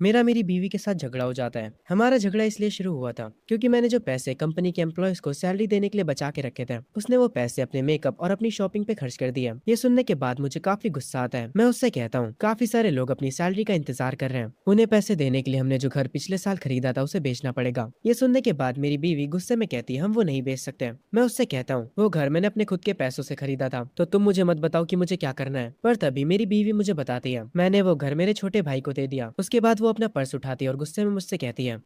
मेरा मेरी बीवी के साथ झगड़ा हो जाता है। हमारा झगड़ा इसलिए शुरू हुआ था क्योंकि मैंने जो पैसे कंपनी के एम्प्लॉयज को सैलरी देने के लिए बचा के रखे थे, उसने वो पैसे अपने मेकअप और अपनी शॉपिंग पे खर्च कर दिया। ये सुनने के बाद मुझे काफी गुस्सा आता है। मैं उससे कहता हूँ काफी सारे लोग अपनी सैलरी का इंतजार कर रहे हैं, उन्हें पैसे देने के लिए हमने जो घर पिछले साल खरीदा था उसे बेचना पड़ेगा। ये सुनने के बाद मेरी बीवी गुस्से में कहती है हम वो नहीं बेच सकते। मैं उससे कहता हूँ वो घर मैंने अपने खुद के पैसों से खरीदा था, तो तुम मुझे मत बताओ कि मुझे क्या करना है। पर तभी मेरी बीवी मुझे बताती है मैंने वो घर मेरे छोटे भाई को दे दिया। उसके बाद वो अपना पर्स उठाती है और गुस्से में मुझसे कहती है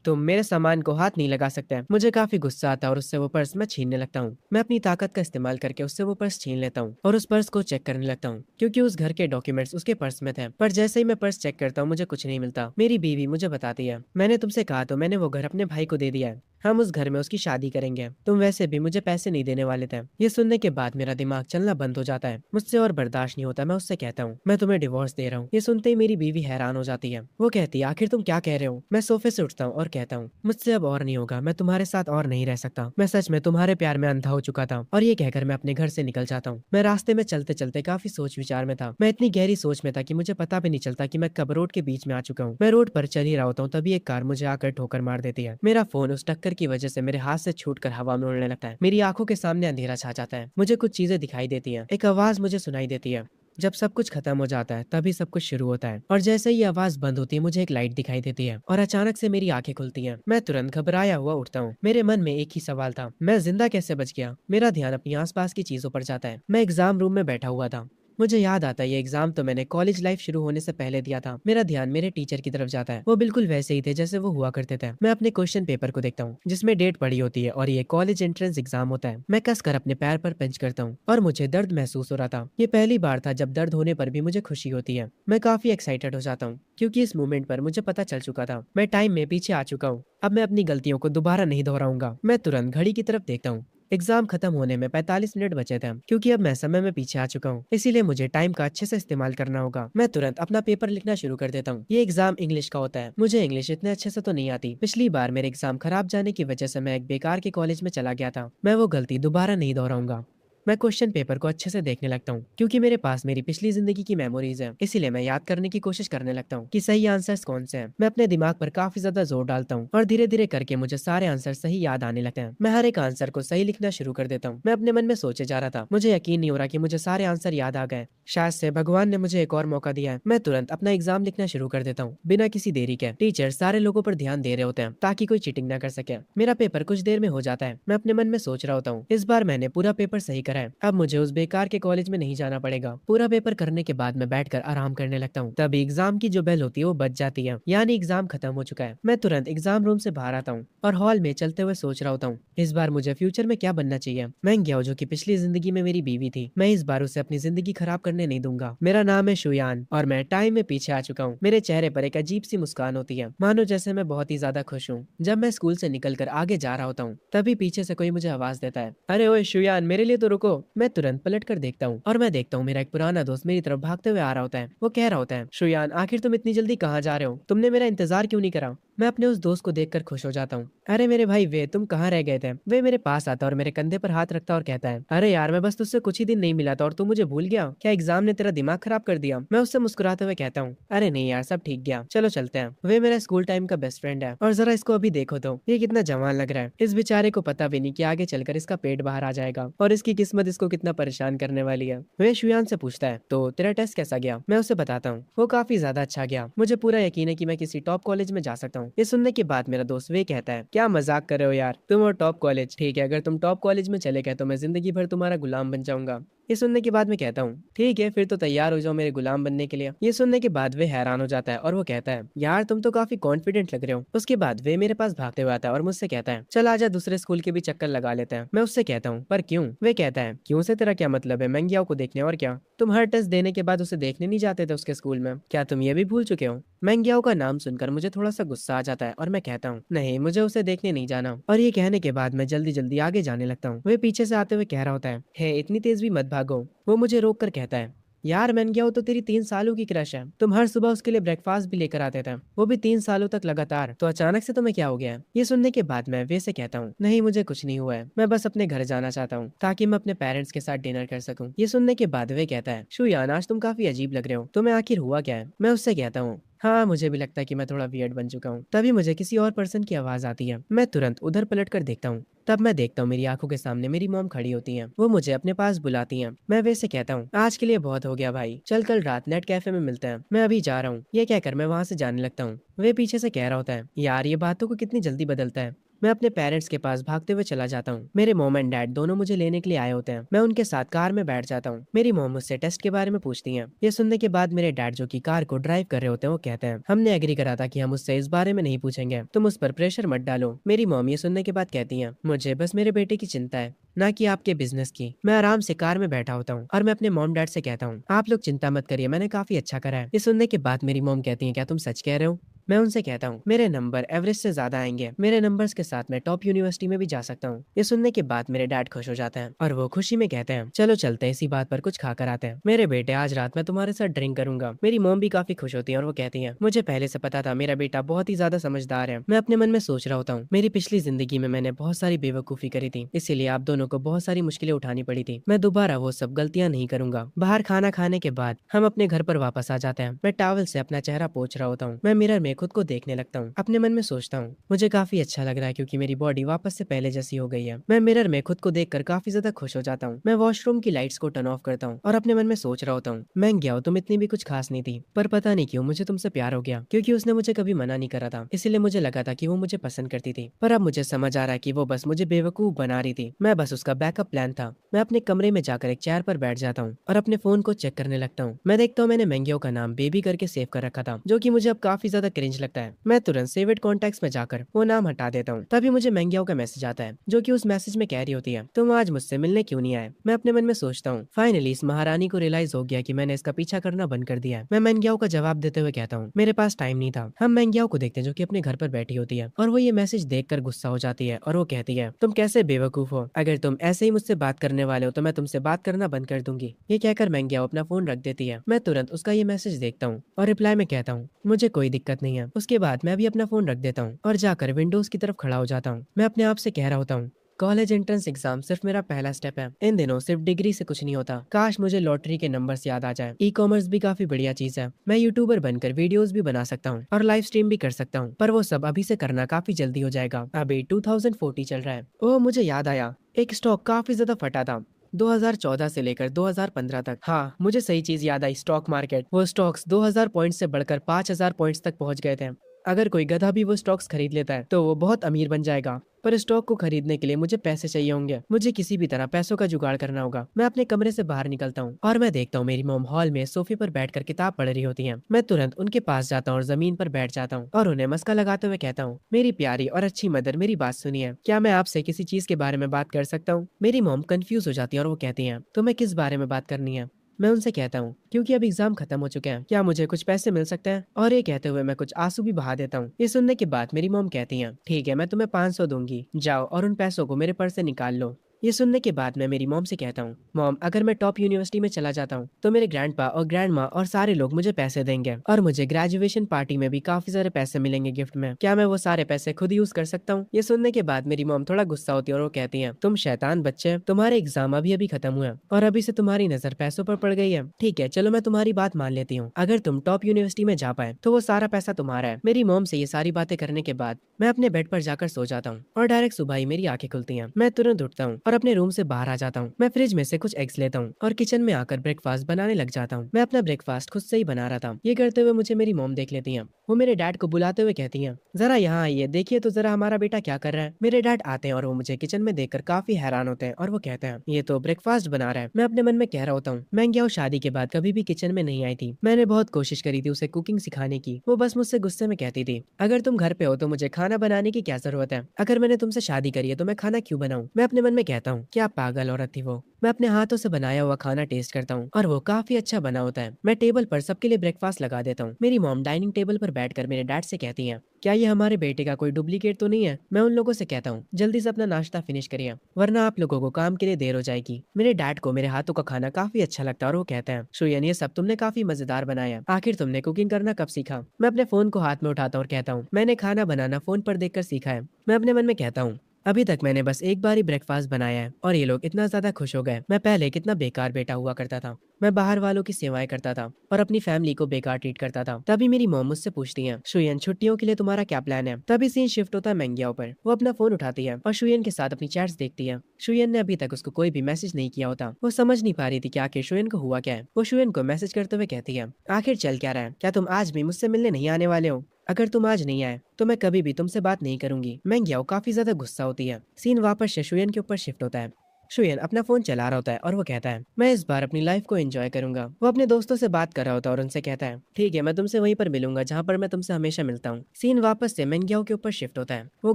तुम मेरे सामान को हाथ नहीं लगा सकते। मुझे काफी गुस्सा आता है और उससे वो पर्स मैं छीनने लगता हूँ। मैं अपनी ताकत का इस्तेमाल करके उससे वो पर्स छीन लेता हूँ और उस पर्स को चेक करने लगता हूँ क्योंकि उस घर के डॉक्यूमेंट्स उसके पर्स में थे। पर जैसे ही मैं पर्स चेक करता हूँ मुझे कुछ नहीं मिलता। मेरी बीवी मुझे बताती है मैंने तुमसे कहा तो मैंने वो घर अपने भाई को दे दिया है, हम उस घर में उसकी शादी करेंगे, तुम वैसे भी मुझे पैसे नहीं देने वाले थे। ये सुनने के बाद मेरा दिमाग चलना बंद हो जाता है, मुझसे और बर्दाश्त नहीं होता। मैं उससे कहता हूँ मैं तुम्हें डिवोर्स दे रहा हूँ। ये सुनते ही मेरी बीवी हैरान हो जाती है। वो कहती है आखिर तुम क्या कह रहे हो। मैं सोफे से उठता हूँ और कहता हूँ मुझसे अब और नहीं होगा, मैं तुम्हारे साथ और नहीं रह सकता। मैं सच में तुम्हारे प्यार में अंधा हो चुका था। और ये कहकर मैं अपने घर से निकल जाता हूँ। मैं रास्ते में चलते चलते काफी सोच विचार में था। मैं इतनी गहरी सोच में था कि मुझे पता भी नहीं चलता कि मैं कब रोड के बीच में आ चुका हूँ। मैं रोड पर चल ही रहा होता हूँ तभी एक कार मुझे आकर ठोकर मार देती है। मेरा फोन उस टक्कर की वजह से मेरे हाथ से छूटकर हवा में उड़ने लगता है। मेरी आंखों के सामने अंधेरा छा जाता है। मुझे कुछ चीजें दिखाई देती हैं। एक आवाज मुझे सुनाई देती है। जब सब कुछ खत्म हो जाता है तभी सब कुछ शुरू होता है। और जैसे ही आवाज बंद होती है मुझे एक लाइट दिखाई देती है और अचानक से मेरी आंखें खुलती हैं। मैं तुरंत घबराया हुआ उठता हूँ। मेरे मन में एक ही सवाल था, मैं जिंदा कैसे बच गया। मेरा ध्यान अपनी आसपास की चीजों पर जाता है। मैं एग्जाम रूम में बैठा हुआ था। मुझे याद आता है ये एग्जाम तो मैंने कॉलेज लाइफ शुरू होने से पहले दिया था। मेरा ध्यान मेरे टीचर की तरफ जाता है। वो बिल्कुल वैसे ही थे जैसे वो हुआ करते थे। मैं अपने क्वेश्चन पेपर को देखता हूँ जिसमें डेट पड़ी होती है और ये कॉलेज एंट्रेंस एग्जाम होता है। मैं कसकर अपने पैर पर पंच करता हूँ और मुझे दर्द महसूस हो रहा था। ये पहली बार था जब दर्द होने पर भी मुझे खुशी होती है। मैं काफी एक्साइटेड हो जाता हूँ क्योंकि इस मोमेंट पर मुझे पता चल चुका था मैं टाइम में पीछे आ चुका हूँ। अब मैं अपनी गलतियों को दोबारा नहीं दोहराऊंगा। मैं तुरंत घड़ी की तरफ देखता हूँ। एग्जाम खत्म होने में 45 मिनट बचे थे क्योंकि अब मैं समय में पीछे आ चुका हूँ, इसीलिए मुझे टाइम का अच्छे से इस्तेमाल करना होगा। मैं तुरंत अपना पेपर लिखना शुरू कर देता हूँ। ये एग्जाम इंग्लिश का होता है। मुझे इंग्लिश इतने अच्छे से तो नहीं आती। पिछली बार मेरे एग्जाम खराब जाने की वजह से मैं एक बेकार के कॉलेज में चला गया था। मैं वो गलती दोबारा नहीं दोहराऊंगा। मैं क्वेश्चन पेपर को अच्छे से देखने लगता हूँ क्योंकि मेरे पास मेरी पिछली जिंदगी की मेमोरीज है, इसीलिए मैं याद करने की कोशिश करने लगता हूँ कि सही आंसर्स कौन से हैं। मैं अपने दिमाग पर काफी ज्यादा जोर डालता हूँ और धीरे धीरे करके मुझे सारे आंसर सही याद आने लगते हैं। मैं हर एक आंसर को सही लिखना शुरू कर देता हूँ। मैं अपने मन में सोचे जा रहा था, मुझे यकीन नहीं हो रहा कि मुझे सारे आंसर याद आ गए। शायद से भगवान ने मुझे एक और मौका दिया है। मैं तुरंत अपना एग्जाम लिखना शुरू कर देता हूँ बिना किसी देरी के। टीचर सारे लोगों पर ध्यान दे रहे होते हैं ताकि कोई चीटिंग ना कर सके। मेरा पेपर कुछ देर में हो जाता है। मैं अपने मन में सोच रहा होता हूँ इस बार मैंने पूरा पेपर सही करा है, अब मुझे उस बेकार के कॉलेज में नहीं जाना पड़ेगा। पूरा पेपर करने के बाद मैं बैठकर आराम करने लगता हूँ। तभी एग्जाम की जो बेल होती है वो बज जाती है, यानी एग्जाम खत्म हो चुका है। मैं तुरंत एग्जाम रूम से बाहर आता हूँ और हॉल में चलते हुए सोच रहा होता हूँ इस बार मुझे फ्यूचर में क्या बनना चाहिए। मैं गया जो कि पिछली जिंदगी में मेरी बीवी थी, मैं इस बार उसे अपनी जिंदगी खराब करने नहीं दूंगा। मेरा नाम है शुयान और मैं टाइम में पीछे आ चुका हूँ। मेरे चेहरे पर एक अजीब सी मुस्कान होती है, मानो जैसे मैं बहुत ही ज्यादा खुश हूँ। जब मैं स्कूल से निकलकर आगे जा रहा होता हूँ तभी पीछे से कोई मुझे आवाज देता है, अरे ओए शुयान, मेरे लिए तो रुको। मैं तुरंत पलट कर देखता हूँ और मैं देखता हूँ मेरा एक पुराना दोस्त मेरी तरफ भागते हुए आ रहा होता है। वो कह रहा होता है, शुयान आखिर तुम इतनी जल्दी कहाँ जा रहे हो, तुमने मेरा इंतजार क्यों नहीं करा। मैं अपने उस दोस्त को देखकर खुश हो जाता हूँ। अरे मेरे भाई वे, तुम कहाँ रह गए थे। वे मेरे पास आता और मेरे कंधे पर हाथ रखता और कहता है, अरे यार मैं बस तुझसे कुछ ही दिन नहीं मिला था और तू मुझे भूल गया क्या, एग्जाम ने तेरा दिमाग खराब कर दिया। मैं उससे मुस्कुराते हुए कहता हूँ, अरे नहीं यार सब ठीक गया, चलो चलते हैं। वे मेरा स्कूल टाइम का बेस्ट फ्रेंड है और जरा इसको अभी देखो तो ये कितना जवान लग रहा है। इस बेचारे को पता भी नहीं कि आगे चलकर इसका पेट बाहर आ जाएगा और इसकी किस्मत इसको कितना परेशान करने वाली है। वे शुयान से पूछता है, तो तेरा टेस्ट कैसा गया। मैं उसे बताता हूँ। वो काफी ज्यादा अच्छा गया, मुझे पूरा यकीन है कि मैं किसी टॉप कॉलेज में जा सकता हूँ। ये सुनने के बाद मेरा दोस्त वे कहता है, क्या मजाक कर रहे हो यार, तुम और टॉप कॉलेज, ठीक है अगर तुम टॉप कॉलेज में चले गए तो मैं जिंदगी भर तुम्हारा गुलाम बन जाऊंगा। ये सुनने के बाद मैं कहता हूँ, ठीक है फिर तो तैयार हो जाओ मेरे गुलाम बनने के लिए। ये सुनने के बाद वे हैरान हो जाता है और वो कहता है, यार तुम तो काफी कॉन्फिडेंट लग रहे हो। उसके बाद वे मेरे पास भागते हुए आता है और मुझसे कहता है, चल आजा दूसरे स्कूल के भी चक्कर लगा लेते हैं। मैं उससे कहता हूँ, पर क्यों। वे कहता है, क्यों से तेरा क्या मतलब है, मैं गया को देखने और क्या। तुम हर टेस्ट देने के बाद उसे देखने नहीं जाते थे उसके स्कूल में, क्या तुम ये भी भूल चुके हो। मैंगियाओ का नाम सुनकर मुझे थोड़ा सा गुस्सा आ जाता है और मैं कहता हूँ, नहीं मुझे उसे देखने नहीं जाना। और ये कहने के बाद मैं जल्दी जल्दी आगे जाने लगता हूँ। वे पीछे से आते हुए कह रहा होता है, हे इतनी तेज भी मत भागो। वो मुझे रोक कर कहता है, यार मैंगियाओ तो तेरी 3 सालों की क्रश है, तुम हर सुबह उसके लिए ब्रेकफास्ट भी लेकर आते थे, वो भी 3 सालों तक लगातार, तो अचानक से तुम्हें क्या हो गया है। ये सुनने के बाद मैं वे से कहता हूँ, नहीं मुझे कुछ नहीं हुआ है, मैं बस अपने घर जाना चाहता हूँ ताकि मैं अपने पेरेंट्स के साथ डिनर कर सकूँ। ये सुनने के बाद वे कहता है, शुयान आज तुम काफी अजीब लग रहे हो, तुम्हें आखिर हुआ क्या है। मैं उससे कहता हूँ, हाँ, मुझे भी लगता है कि मैं थोड़ा वियर्ड बन चुका हूँ। तभी मुझे किसी और पर्सन की आवाज़ आती है। मैं तुरंत उधर पलट कर देखता हूँ। तब मैं देखता हूँ मेरी आंखों के सामने मेरी मॉम खड़ी होती हैं। वो मुझे अपने पास बुलाती हैं। मैं वैसे कहता हूँ, आज के लिए बहुत हो गया भाई, चल कल रात नेट कैफे में मिलते हैं, मैं अभी जा रहा हूँ। ये कहकर मैं वहां से जाने लगता हूँ। वे पीछे से कह रहा होता है, यार ये बातों को कितनी जल्दी बदलता है। मैं अपने पेरेंट्स के पास भागते हुए चला जाता हूँ। मेरे मॉम एंड डैड दोनों मुझे लेने के लिए आए होते हैं। मैं उनके साथ कार में बैठ जाता हूँ। मेरी मॉम मुझसे टेस्ट के बारे में पूछती हैं। ये सुनने के बाद मेरे डैड जो कि कार को ड्राइव कर रहे होते हैं वो कहते हैं, हमने एग्री करा था कि हम उससे इस बारे में नहीं पूछेंगे, तुम उस पर प्रेशर मत डालो। मेरी मॉम ये सुनने के बाद कहती हैं, मुझे बस मेरे बेटे की चिंता है, ना कि आपके बिजनेस की। मैं आराम से कार में बैठा होता हूँ और मैं अपने मॉम डैड से कहता हूँ, आप लोग चिंता मत करिए, मैंने काफी अच्छा करा है। ये सुनने के बाद मेरी मॉम कहती है, क्या तुम सच कह रहे हो? मैं उनसे कहता हूँ, मेरे नंबर एवरेज से ज्यादा आएंगे, मेरे नंबर्स के साथ मैं टॉप यूनिवर्सिटी में भी जा सकता हूँ। ये सुनने के बाद मेरे डैड खुश हो जाते हैं और वो खुशी में कहते हैं, चलो चलते हैं, इसी बात पर कुछ खा कर आते हैं। मेरे बेटे, आज रात मैं तुम्हारे साथ ड्रिंक करूंगा। मेरी मॉम भी काफी खुश होती है और वो कहती है, मुझे पहले से पता था मेरा बेटा बहुत ही ज्यादा समझदार है। मैं अपने मन में सोच रहा होता हूँ, मेरी पिछली जिंदगी में मैंने बहुत सारी बेवकूफी करी थी, इसीलिए आप दोनों को बहुत सारी मुश्किलें उठानी पड़ी थी। मैं दोबारा वो सब गलतियां नहीं करूंगा। बाहर खाना खाने के बाद हम अपने घर पर वापस आ जाते हैं। मैं टॉवल से अपना चेहरा पोंछ रहा होता हूँ। मैं मिरर में खुद को देखने लगता हूँ। अपने मन में सोचता हूँ, मुझे काफी अच्छा लग रहा है क्योंकि मेरी बॉडी वापस से पहले जैसी हो गई है। मैं मिरर में खुद को देखकर काफी ज्यादा खुश हो जाता हूँ। मैं वॉशरूम की लाइट्स को टर्न ऑफ करता हूँ और अपने मन में सोच रहा होता हूँ, मैं गया तुम इतनी भी कुछ खास नहीं थी, पर पता नहीं क्यों मुझे तुमसे प्यार हो गया, क्योंकि उसने मुझे कभी मना नहीं करा था, इसीलिए मुझे लगा था कि वो मुझे पसंद करती थी। पर अब मुझे समझ आ रहा है कि वो बस मुझे बेवकूफ बना रही थी, मैं बस उसका बैकअप प्लान था। मैं अपने कमरे में जाकर एक चेयर पर बैठ जाता हूँ और अपने फोन को चेक करने लगता हूँ। मैं देखता हूँ मैंने मैंगियो का नाम बेबी करके सेव कर रखा था, जो कि मुझे अब काफी ज्यादा क्रिंज लगता है। मैं तुरंत सेव इट कॉन्टैक्ट्स में जाकर वो नाम हटा देता हूँ। तभी मुझे मैंगियो का मैसेज आता है, जो कि उस मैसेज में कह रही होती है, तुम आज मुझसे मिलने क्यों नहीं आए? मैं अपने मन में सोचता हूँ, फाइनली इस महारानी को रियलाइज हो गया कि मैंने इसका पीछा करना बंद कर दिया है। मैं मैंगियो का जवाब देते हुए कहता हूँ, मेरे पास टाइम नहीं था। हम मैंगियो को देखते हैं जो कि अपने घर पर बैठी होती है और वो ये मैसेज देखकर गुस्सा हो जाती है और वो कहती है, तुम कैसे बेवकूफ हो, अगर तुम ऐसे ही मुझसे बात करने वाले हो तो मैं तुमसे बात करना बंद कर दूंगी। ये कहकर मैंगियो अपना फोन रख देती है। मैं तुरंत उसका ये मैसेज देखता हूँ और रिप्लाई में कहता हूँ, मुझे कोई दिक्कत नहीं है। उसके बाद मैं भी अपना फोन रख देता हूँ और जाकर विंडोज की तरफ खड़ा हो जाता हूँ। मैं अपने आप से कह रहा होता हूँ, कॉलेज एंट्रेंस एग्जाम सिर्फ मेरा पहला स्टेप है। इन दिनों सिर्फ डिग्री से कुछ नहीं होता। काश मुझे लॉटरी के नंबर्स याद आ जाए। ई कॉमर्स भी काफी बढ़िया चीज है। मैं यूट्यूबर बनकर वीडियोस भी बना सकता हूँ और लाइव स्ट्रीम भी कर सकता हूँ, पर वो सब अभी से करना काफी जल्दी हो जाएगा। अभी 2040 चल रहा है। ओह, मुझे याद आया, एक स्टॉक काफी ज्यादा फटा था 2014 से लेकर 2015 तक। हाँ, मुझे सही चीज याद आई, स्टॉक मार्केट। वो स्टॉक्स 2000 पॉइंट्स से बढ़कर 5000 पॉइंट्स तक पहुंच गए थे। अगर कोई गधा भी वो स्टॉक्स खरीद लेता है तो वो बहुत अमीर बन जाएगा। पर स्टॉक को खरीदने के लिए मुझे पैसे चाहिए होंगे। मुझे किसी भी तरह पैसों का जुगाड़ करना होगा। मैं अपने कमरे से बाहर निकलता हूँ और मैं देखता हूँ मेरी मॉम हॉल में सोफे पर बैठकर किताब पढ़ रही होती हैं। मैं तुरंत उनके पास जाता हूँ और जमीन पर बैठ जाता हूँ और उन्हें मस्का लगाते हुए कहता हूँ, मेरी प्यारी और अच्छी मदर, मेरी बात सुनिए, क्या मैं आपसे किसी चीज के बारे में बात कर सकता हूँ? मेरी मॉम कंफ्यूज हो जाती है और वो कहती है, तुम्हें किस बारे में बात करनी है? मैं उनसे कहता हूँ, क्योंकि अब एग्जाम खत्म हो चुके हैं, क्या मुझे कुछ पैसे मिल सकते हैं? और ये कहते हुए मैं कुछ आंसू भी बहा देता हूँ। ये सुनने के बाद मेरी मॉम कहती हैं, ठीक है, मैं तुम्हें 500 दूंगी, जाओ और उन पैसों को मेरे पर्स से निकाल लो। ये सुनने के बाद मैं मेरी मॉम से कहता हूँ, मॉम, अगर मैं टॉप यूनिवर्सिटी में चला जाता हूँ तो मेरे ग्रैंडपा और ग्रैंड माँ और सारे लोग मुझे पैसे देंगे और मुझे ग्रेजुएशन पार्टी में भी काफी सारे पैसे मिलेंगे गिफ्ट में। क्या मैं वो सारे पैसे खुद यूज कर सकता हूँ? ये सुनने के बाद मेरी मॉम थोड़ा गुस्सा होती है और वो कहती है, तुम शैतान बच्चे, तुम्हारे एग्जाम अभी अभी खत्म हुए और अभी से तुम्हारी नजर पैसों पर पड़ गई है। ठीक है, चलो मैं तुम्हारी बात मान लेती हूँ। अगर तुम टॉप यूनिवर्सिटी में जा पाए तो वो सारा पैसा तुम्हारा है। मेरी मॉम से ये सारी बातें करने के बाद मैं अपने बेड पर जाकर सो जाता हूँ और डायरेक्ट सुबह ही मेरी आंखें खुलती हैं। मैं तुरंत उठता हूँ और अपने रूम से बाहर आ जाता हूँ। मैं फ्रिज में से कुछ एग्स लेता हूँ और किचन में आकर ब्रेकफास्ट बनाने लग जाता हूँ। मैं अपना ब्रेकफास्ट खुद से ही बना रहा था। ये करते हुए मुझे मेरी मॉम देख लेती हैं। वो मेरे डैड को बुलाते हुए कहती हैं, जरा यहाँ आइए, देखिए तो जरा हमारा बेटा क्या कर रहा है। मेरे डैड आते हैं और वो मुझे किचन में देखकर काफी हैरान होते हैं और वो कहते हैं, ये तो ब्रेकफास्ट बना रहा है। मैं अपने मन में कह रहा होता हूँ, मैं क्या शादी के बाद कभी भी किचन में नहीं आई थी। मैंने बहुत कोशिश करी थी उसे कुकिंग सिखाने की, वो बस मुझसे गुस्से में कहती थी, अगर तुम घर पे हो तो मुझे खाना बनाने की क्या जरूरत है? अगर मैंने तुमसे शादी करी है तो मैं खाना क्यों बनाऊं? मैं अपने मन में कहता हूँ, क्या पागल औरत थी वो। मैं अपने हाथों से बनाया हुआ खाना टेस्ट करता हूँ और वो काफी अच्छा बना होता है। मैं टेबल पर सबके लिए ब्रेकफास्ट लगा देता हूँ। मेरी मॉम डाइनिंग टेबल पर बैठकर मेरे डैड से कहती हैं, क्या ये हमारे बेटे का कोई डुप्लीकेट तो नहीं है? मैं उन लोगों से कहता हूँ, जल्दी से अपना नाश्ता फिनिश करिए वरना आप लोगों को काम के लिए देर हो जाएगी। मेरे डैड को मेरे हाथों का खाना काफी अच्छा लगता है और वो कहते हैं, शुयन, ये सब तुमने काफी मजेदार बनाया। आखिर तुमने कुकिंग करना कब सीखा? मैं अपने फोन को हाथ में उठाता हूँ और कहता हूँ, मैंने खाना बनाना फोन पर देखकर सीखा है। मैं अपने मन में कहता हूँ, अभी तक मैंने बस एक बार ही ब्रेकफास्ट बनाया है और ये लोग इतना ज्यादा खुश हो गए। मैं पहले कितना बेकार बेटा हुआ करता था। मैं बाहर वालों की सेवाएं करता था और अपनी फैमिली को बेकार ट्रीट करता था। तभी मेरी मॉम मुझसे पूछती है, शुयन छुट्टियों के लिए तुम्हारा क्या प्लान है? तभी सीन शिफ्ट होता है मैंगियाओ पर। वो अपना फोन उठाती है और शुयन के साथ अपनी चैट्स देखती है। शुयन ने अभी तक उसको कोई भी मैसेज नहीं किया होता। वो समझ नहीं पा रही थी कि आखिर शुयन को हुआ क्या है। वो शुयन को मैसेज करते हुए कहती है, आखिर चल क्या रहा है? क्या तुम आज भी मुझसे मिलने नहीं आने वाले हो? अगर तुम आज नहीं आए तो मैं कभी भी तुमसे बात नहीं करूंगी। मैंगियाओ काफी ज्यादा गुस्सा होती है। सीन वापस से शुयन के ऊपर शिफ्ट होता है। शुयन अपना फोन चला रहा होता है और वो कहता है, मैं इस बार अपनी लाइफ को एंजॉय करूंगा। वो अपने दोस्तों से बात कर रहा होता है और उनसे कहता है, ठीक है, मैं तुमसे वहीं पर मिलूंगा जहाँ पर मैं तुमसे हमेशा मिलता हूँ। सीन वापस से मेंगियाओ के ऊपर शिफ्ट होता है। वो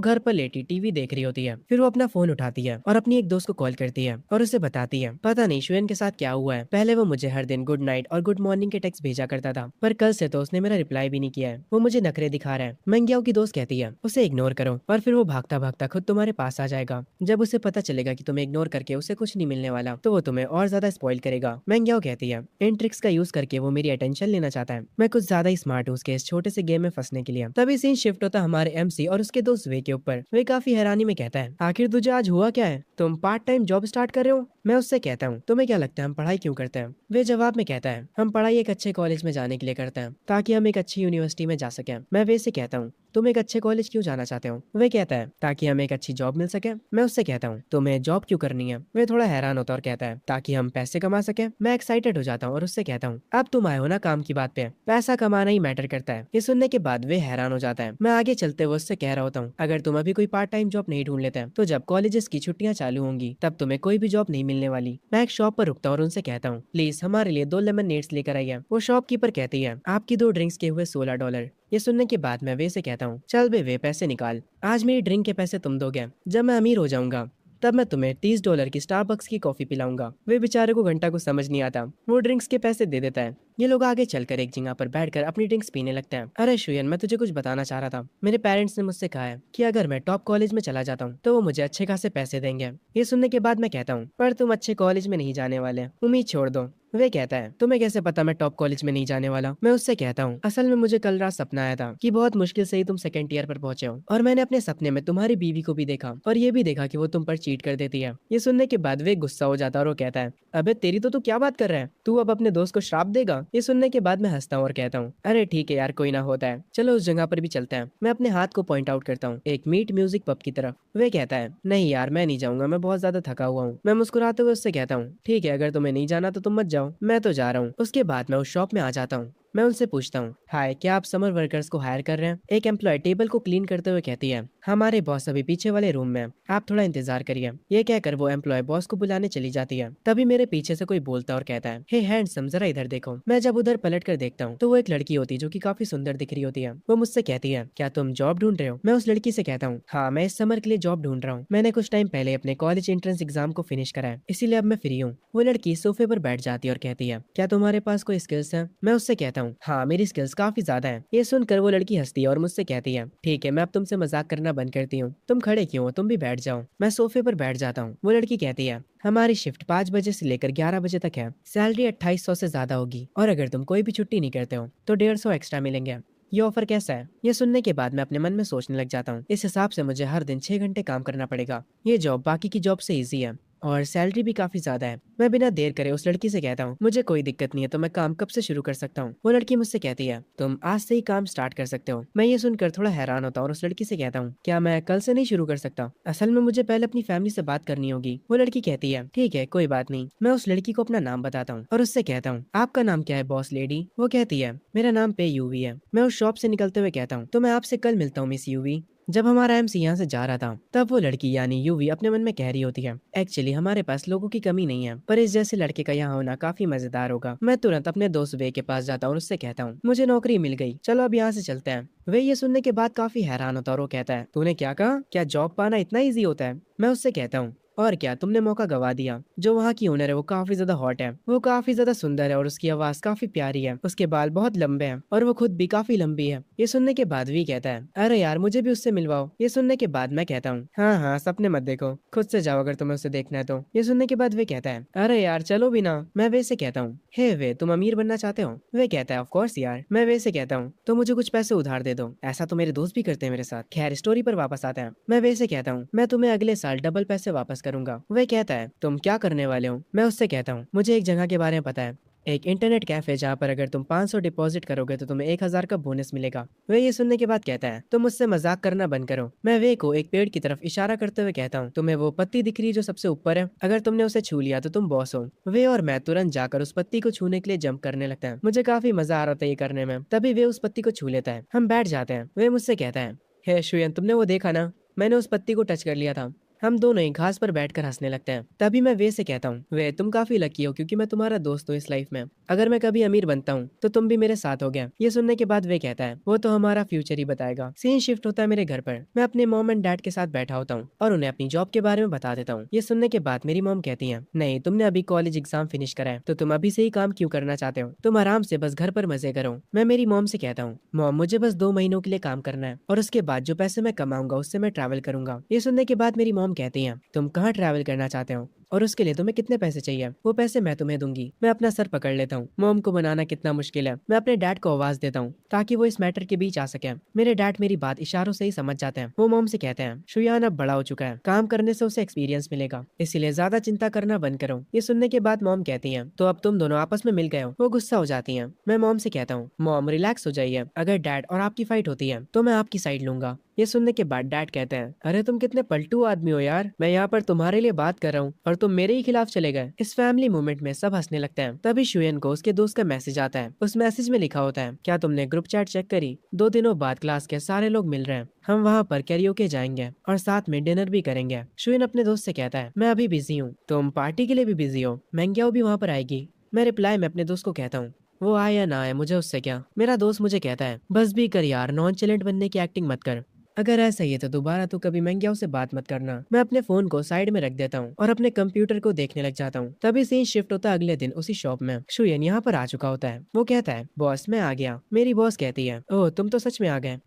घर पर लेटी टीवी देख रही होती है। फिर वो अपना फोन उठाती है और अपनी एक दोस्त को कॉल करती है और उसे बताती है, पता नहीं शुयन के साथ क्या हुआ है। पहले वो मुझे हर दिन गुड नाइट और गुड मॉर्निंग के टेक्स्ट भेजा करता था, पर कल से तो उसने मेरा रिप्लाई भी नहीं किया है। वो मुझे नखरे दिखा रहा है। मेंगियाओ की दोस्त कहती है, उसे इग्नोर करो और फिर वो भागता भागता खुद तुम्हारे पास आ जाएगा। जब उसे पता चलेगा कि तुम्हें इग्नोर करके उसे कुछ नहीं मिलने वाला तो वो तुम्हें और ज्यादा स्पॉइल करेगा। मेंगियाओ कहती है, इन ट्रिक्स का यूज करके वो मेरी अटेंशन लेना चाहता है। मैं कुछ ज्यादा ही स्मार्ट हूँ उसके इस छोटे से गेम में फंसने के लिए। तभी सीन शिफ्ट होता हमारे एमसी और उसके दोस्त वे के ऊपर। वे काफी हैरानी में कहता है, आखिर तुझे आज हुआ क्या है? तुम पार्ट टाइम जॉब स्टार्ट कर रहे हो? मैं उससे कहता हूँ, तुम्हें क्या लगता है हम पढ़ाई क्यों करते हैं? वे जवाब में कहता है, हम पढ़ाई एक अच्छे कॉलेज में जाने के लिए करते हैं ताकि हम एक अच्छी यूनिवर्सिटी में जा सकें। मैं वे से कहता हूँ, तुम एक अच्छे कॉलेज क्यों जाना चाहते हो? वे कहता है, ताकि हमें एक अच्छी जॉब मिल सके। मैं उससे कहता हूँ, तुम्हें जॉब क्यों करनी है? वे थोड़ा हैरान होता है और कहता है, ताकि हम पैसे कमा सके। मैं एक्साइटेड हो जाता हूँ और उससे कहता हूँ, अब तुम आए हो ना काम की बात पे, पैसा कमाना ही मैटर करता है। ये सुनने के बाद वे हैरान हो जाता है। मैं आगे चलते हुए उससे कह रहा होता हूँ, अगर तुम अभी कोई पार्ट टाइम जॉब नहीं ढूंढ लेते तो जब कॉलेजेस की छुट्टियां चालू होंगी तब तुम्हें कोई भी जॉब नहीं मिलने वाली। मैं एक शॉप पर रुकता हूँ और उनसे कहता हूँ, प्लीज हमारे लिए 2 लेमन लेकर आइए। वो शॉपकीपर कहती है, आपकी 2 ड्रिंक्स के हुए $16। ये सुनने के बाद मैं वे से कहता हूँ, चल बे वे पैसे निकाल, आज मेरी ड्रिंक के पैसे तुम दोगे। जब मैं अमीर हो जाऊंगा तब मैं तुम्हें $30 की स्टारबक्स की कॉफी पिलाऊंगा। वे बेचारे को घंटा को समझ नहीं आता। वो ड्रिंक्स के पैसे दे देता है। ये लोग आगे चलकर एक जगह पर बैठकर अपनी ड्रिंक्स पीने लगते हैं। अरे शुयन, मैं तुझे कुछ बताना चाह रहा था। मेरे पेरेंट्स ने मुझसे कहा है कि अगर मैं टॉप कॉलेज में चला जाता हूँ तो वो मुझे अच्छे खासे पैसे देंगे। ये सुनने के बाद मैं कहता हूँ, पर तुम अच्छे कॉलेज में नहीं जाने वाले, उम्मीद छोड़ दो। वे कहता है, तुम्हें कैसे पता मैं टॉप कॉलेज में नहीं जाने वाला? मैं उससे कहता हूँ, असल में मुझे कल रात सपना आया था कि बहुत मुश्किल से ही तुम सेकंड ईयर पर पहुंचे हो और मैंने अपने सपने में तुम्हारी बीवी को भी देखा और ये भी देखा कि वो तुम पर चीट कर देती है। ये सुनने के बाद वे गुस्सा हो जाता है और वो कहता है, अबे तेरी तो तू क्या बात कर रहा है? तू अब अपने दोस्त को श्राप देगा? ये सुनने के बाद मैं हंसता हूँ और कहता हूँ, अरे ठीक है यार, कोई ना होता है, चलो उस जगह पर भी चलते हैं। मैं अपने हाथ को पॉइंट आउट करता हूँ एक मीट म्यूजिक पब की तरफ। वे कहता है, नहीं यार मैं नहीं जाऊंगा, मैं बहुत ज्यादा थका हुआ हूँ। मैं मुस्कुराते हुए उससे कहता हूँ, ठीक है, अगर तुम्हें नहीं जाना तो तुम मत जाओ, मैं तो जा रहा हूँ। उसके बाद मैं उस शॉप में आ जाता हूँ। मैं उनसे पूछता हूँ, हाय, क्या आप समर वर्कर्स को हायर कर रहे हैं? एक एम्प्लॉय टेबल को क्लीन करते हुए कहती है, हमारे बॉस अभी पीछे वाले रूम में, आप थोड़ा इंतजार करिए। ये कहकर वो एम्प्लॉय बॉस को बुलाने चली जाती है। तभी मेरे पीछे से कोई बोलता और कहता है, हे हैंडसम, जरा इधर देखो। मैं जब उधर पलट कर देखता हूँ तो वो एक लड़की होती है जो कि काफी सुंदर दिख रही होती है। वो मुझसे कहती है, क्या तुम जॉब ढूंढ रहे हो? मैं उस लड़की से कहता हूँ, हाँ, मैं इस समर के लिए जॉब ढूंढ रहा हूँ। मैंने कुछ टाइम पहले अपने कॉलेज एंट्रेंस एग्जाम को फिनिश करा है, इसीलिए अब मैं फ्री हूँ। वो लड़की सोफे पर बैठ जाती है और कहती है, क्या तुम्हारे पास कोई स्किल्स है? मैं उससे कहता हूँ, हाँ, मेरी स्किल्स काफी ज्यादा है। ये सुनकर वो लड़की हंसती है और मुझसे कहती है, ठीक है, मैं अब तुमसे मजाक करना बंद करती हूँ, तुम खड़े क्यों हो, तुम भी बैठ जाओ। मैं सोफे पर बैठ जाता हूँ। वो लड़की कहती है, हमारी शिफ्ट 5 बजे से लेकर 11 बजे तक है, सैलरी 2800 से ज्यादा होगी और अगर तुम कोई भी छुट्टी नहीं करते हो तो 150 एक्स्ट्रा मिलेंगे। ये ऑफर कैसा है? ये सुनने के बाद मैं अपने मन में सोचने लग जाता हूँ, इस हिसाब से मुझे हर दिन 6 घंटे काम करना पड़ेगा। ये जॉब बाकी की जॉब से इजी है और सैलरी भी काफी ज्यादा है। मैं बिना देर करे उस लड़की से कहता हूँ, मुझे कोई दिक्कत नहीं है, तो मैं काम कब से शुरू कर सकता हूँ? वो लड़की मुझसे कहती है, तुम आज से ही काम स्टार्ट कर सकते हो। मैं ये सुनकर थोड़ा हैरान होता हूँ और उस लड़की से कहता हूँ, क्या मैं कल से नहीं शुरू कर सकता? असल में मुझे पहले अपनी फैमिली से बात करनी होगी। वो लड़की कहती है, ठीक है, कोई बात नहीं। मैं उस लड़की को अपना नाम बताता हूँ और उससे कहता हूँ, आपका नाम क्या है बॉस लेडी? वो कहती है, मेरा नाम पे यूवी है। मैं उस शॉप से निकलते हुए कहता हूँ, तो मैं आपसे कल मिलता हूँ मिस यूवी। जब हमारा एमसी यहाँ से जा रहा था तब वो लड़की यानी यूवी अपने मन में कह रही होती है, एक्चुअली हमारे पास लोगों की कमी नहीं है, पर इस जैसे लड़के का यहाँ होना काफी मजेदार होगा। मैं तुरंत अपने दोस्त वे के पास जाता हूँ और उससे कहता हूँ, मुझे नौकरी मिल गई, चलो अब यहाँ से चलते हैं। वे ये सुनने के बाद काफी हैरान होता है और वो कहता है, तूने क्या कहा? क्या जॉब पाना इतना ईजी होता है? मैं उससे कहता हूँ, और क्या, तुमने मौका गवा दिया। जो वहाँ की ओनर है वो काफी ज्यादा हॉट है, वो काफी ज्यादा सुंदर है और उसकी आवाज काफी प्यारी है। उसके बाल बहुत लंबे हैं और वो खुद भी काफी लंबी है। ये सुनने के बाद वी कहता है, अरे यार मुझे भी उससे मिलवाओ। ये सुनने के बाद मैं कहता हूँ, हाँ हाँ, सपने मत देखो, खुद से जाओ अगर तुम्हें उसे देखना है तो। ये सुनने के बाद वे कहता है, अरे यार चलो भी ना। मैं वे से कहता हूँ, हे वे, तुम अमीर बनना चाहते हो? वे कहता है, ऑफ कोर्स यार। मैं वे से कहता हूँ, तो मुझे कुछ पैसे उधार दे दो। ऐसा तो मेरे दोस्त भी करते हैं मेरे साथ। खैर, स्टोरी पर वापस आते हैं। मैं वे से कहता हूँ, मैं तुम्हें अगले साल डबल पैसे वापस करूंगा। वे कहता है, तुम क्या करने वाले हो? मैं उससे कहता हूँ, मुझे एक जगह के बारे में पता है, एक इंटरनेट कैफे जहाँ पर अगर तुम 500 डिपॉजिट करोगे तो तुम्हें 1000 का बोनस मिलेगा। वे ये सुनने के बाद कहता है, तुम मुझसे मजाक करना बंद करो। मैं वे को एक पेड़ की तरफ इशारा करते हुए कहता हूँ, तुम्हें वो पत्ती दिख रही है जो सबसे ऊपर है? अगर तुमने उसे छू लिया तो तुम बॉस हो। वे और मैं तुरंत जाकर उस पत्ती को छूने के लिए जंप करने लगता है। मुझे काफी मजा आ रहा था ये करने में। तभी वे उस पत्ती को छू लेता है। हम बैठ जाते हैं। वे मुझसे कहता है, हे शुयन, तुमने वो देखा ना? मैंने उस पत्ती को टच कर लिया था। हम दोनों ही घास पर बैठकर हंसने लगते हैं। तभी मैं वे से कहता हूँ, वे, तुम काफी लकी हो क्योंकि मैं तुम्हारा दोस्त हूँ इस लाइफ में। अगर मैं कभी अमीर बनता हूँ तो तुम भी मेरे साथ हो गया। ये सुनने के बाद वे कहता है, वो तो हमारा फ्यूचर ही बताएगा। सीन शिफ्ट होता है मेरे घर पर। मैं अपने मॉम एंड डैड के साथ बैठा होता हूँ और उन्हें अपनी जॉब के बारे में बता देता हूँ। ये सुनने के बाद मेरी मॉम कहती है, नहीं, तुमने अभी कॉलेज एग्जाम फिनिश करा है तो तुम अभी से ही काम क्यों करना चाहते हो? तुम आराम से बस घर पर मजे करो। मैं मेरी मॉम से कहता हूँ, मॉम, मुझे बस 2 महीनों के लिए काम करना है और उसके बाद जो पैसे मैं कमाऊंगा उससे मैं ट्रैवल करूंगा। ये सुनने के बाद मेरी मॉम कहती है, तुम कहाँ ट्रैवल करना चाहते हो और उसके लिए तुम्हें कितने पैसे चाहिए? वो पैसे मैं तुम्हें दूंगी। मैं अपना सर पकड़ लेता हूँ। मॉम को बनाना कितना मुश्किल है। मैं अपने डैड को आवाज देता हूँ ताकि वो इस मैटर के बीच आ सके। मेरे डैड मेरी बात इशारों से ही समझ जाते हैं। वो मॉम से कहते हैं, शुयान अब बड़ा हो चुका है, काम करने से उसे एक्सपीरियंस मिलेगा, इसीलिए ज्यादा चिंता करना बंद करो। ये सुनने के बाद मॉम कहती है, तो अब तुम दोनों आपस में मिल गए हो? वो गुस्सा हो जाती है। मैं मॉम से कहता हूँ, मॉम रिलैक्स हो जाइए, अगर डैड और आपकी फाइट होती है तो मैं आपकी साइड लूंगा। ये सुनने के बाद डैड कहते हैं, अरे तुम कितने पलटू आदमी हो यार, मैं यहाँ पर तुम्हारे लिए बात कर रहा हूँ और तुम मेरे ही खिलाफ चले गए। इस फैमिली मूवमेंट में सब हंसने लगते हैं। तभी शुयन को उसके दोस्त का मैसेज आता है। उस मैसेज में लिखा होता है, क्या तुमने ग्रुप चैट चेक करी? 2 दिनों बाद क्लास के सारे लोग मिल रहे हैं, हम वहाँ पर कैरियोके जाएंगे और साथ में डिनर भी करेंगे। शुयन अपने दोस्त से कहता है, मैं अभी बिजी हूँ, तुम पार्टी के लिए भी बिजी हो? मैंग्याओ भी वहाँ पर आएगी? मैं रिप्लाई में अपने दोस्त को कहता हूँ, वो आए या ना आए मुझे उससे क्या। मेरा दोस्त मुझे कहता है, बस भी कर यार, नॉन चैलेंट बनने की एक्टिंग मत कर। अगर ऐसा ही है तो दोबारा तो कभी महंगियाओं से बात मत करना। मैं अपने फोन को साइड में रख देता हूँ और अपने कंप्यूटर को देखने लग जाता हूँ। तभी सीन शिफ्ट होता है अगले दिन उसी शॉप में। शुयन यहाँ पर आ चुका होता है। वो कहता है, बॉस मैं आ गया। मेरी बॉस कहती है, ओह तुम तो सच में आ गए।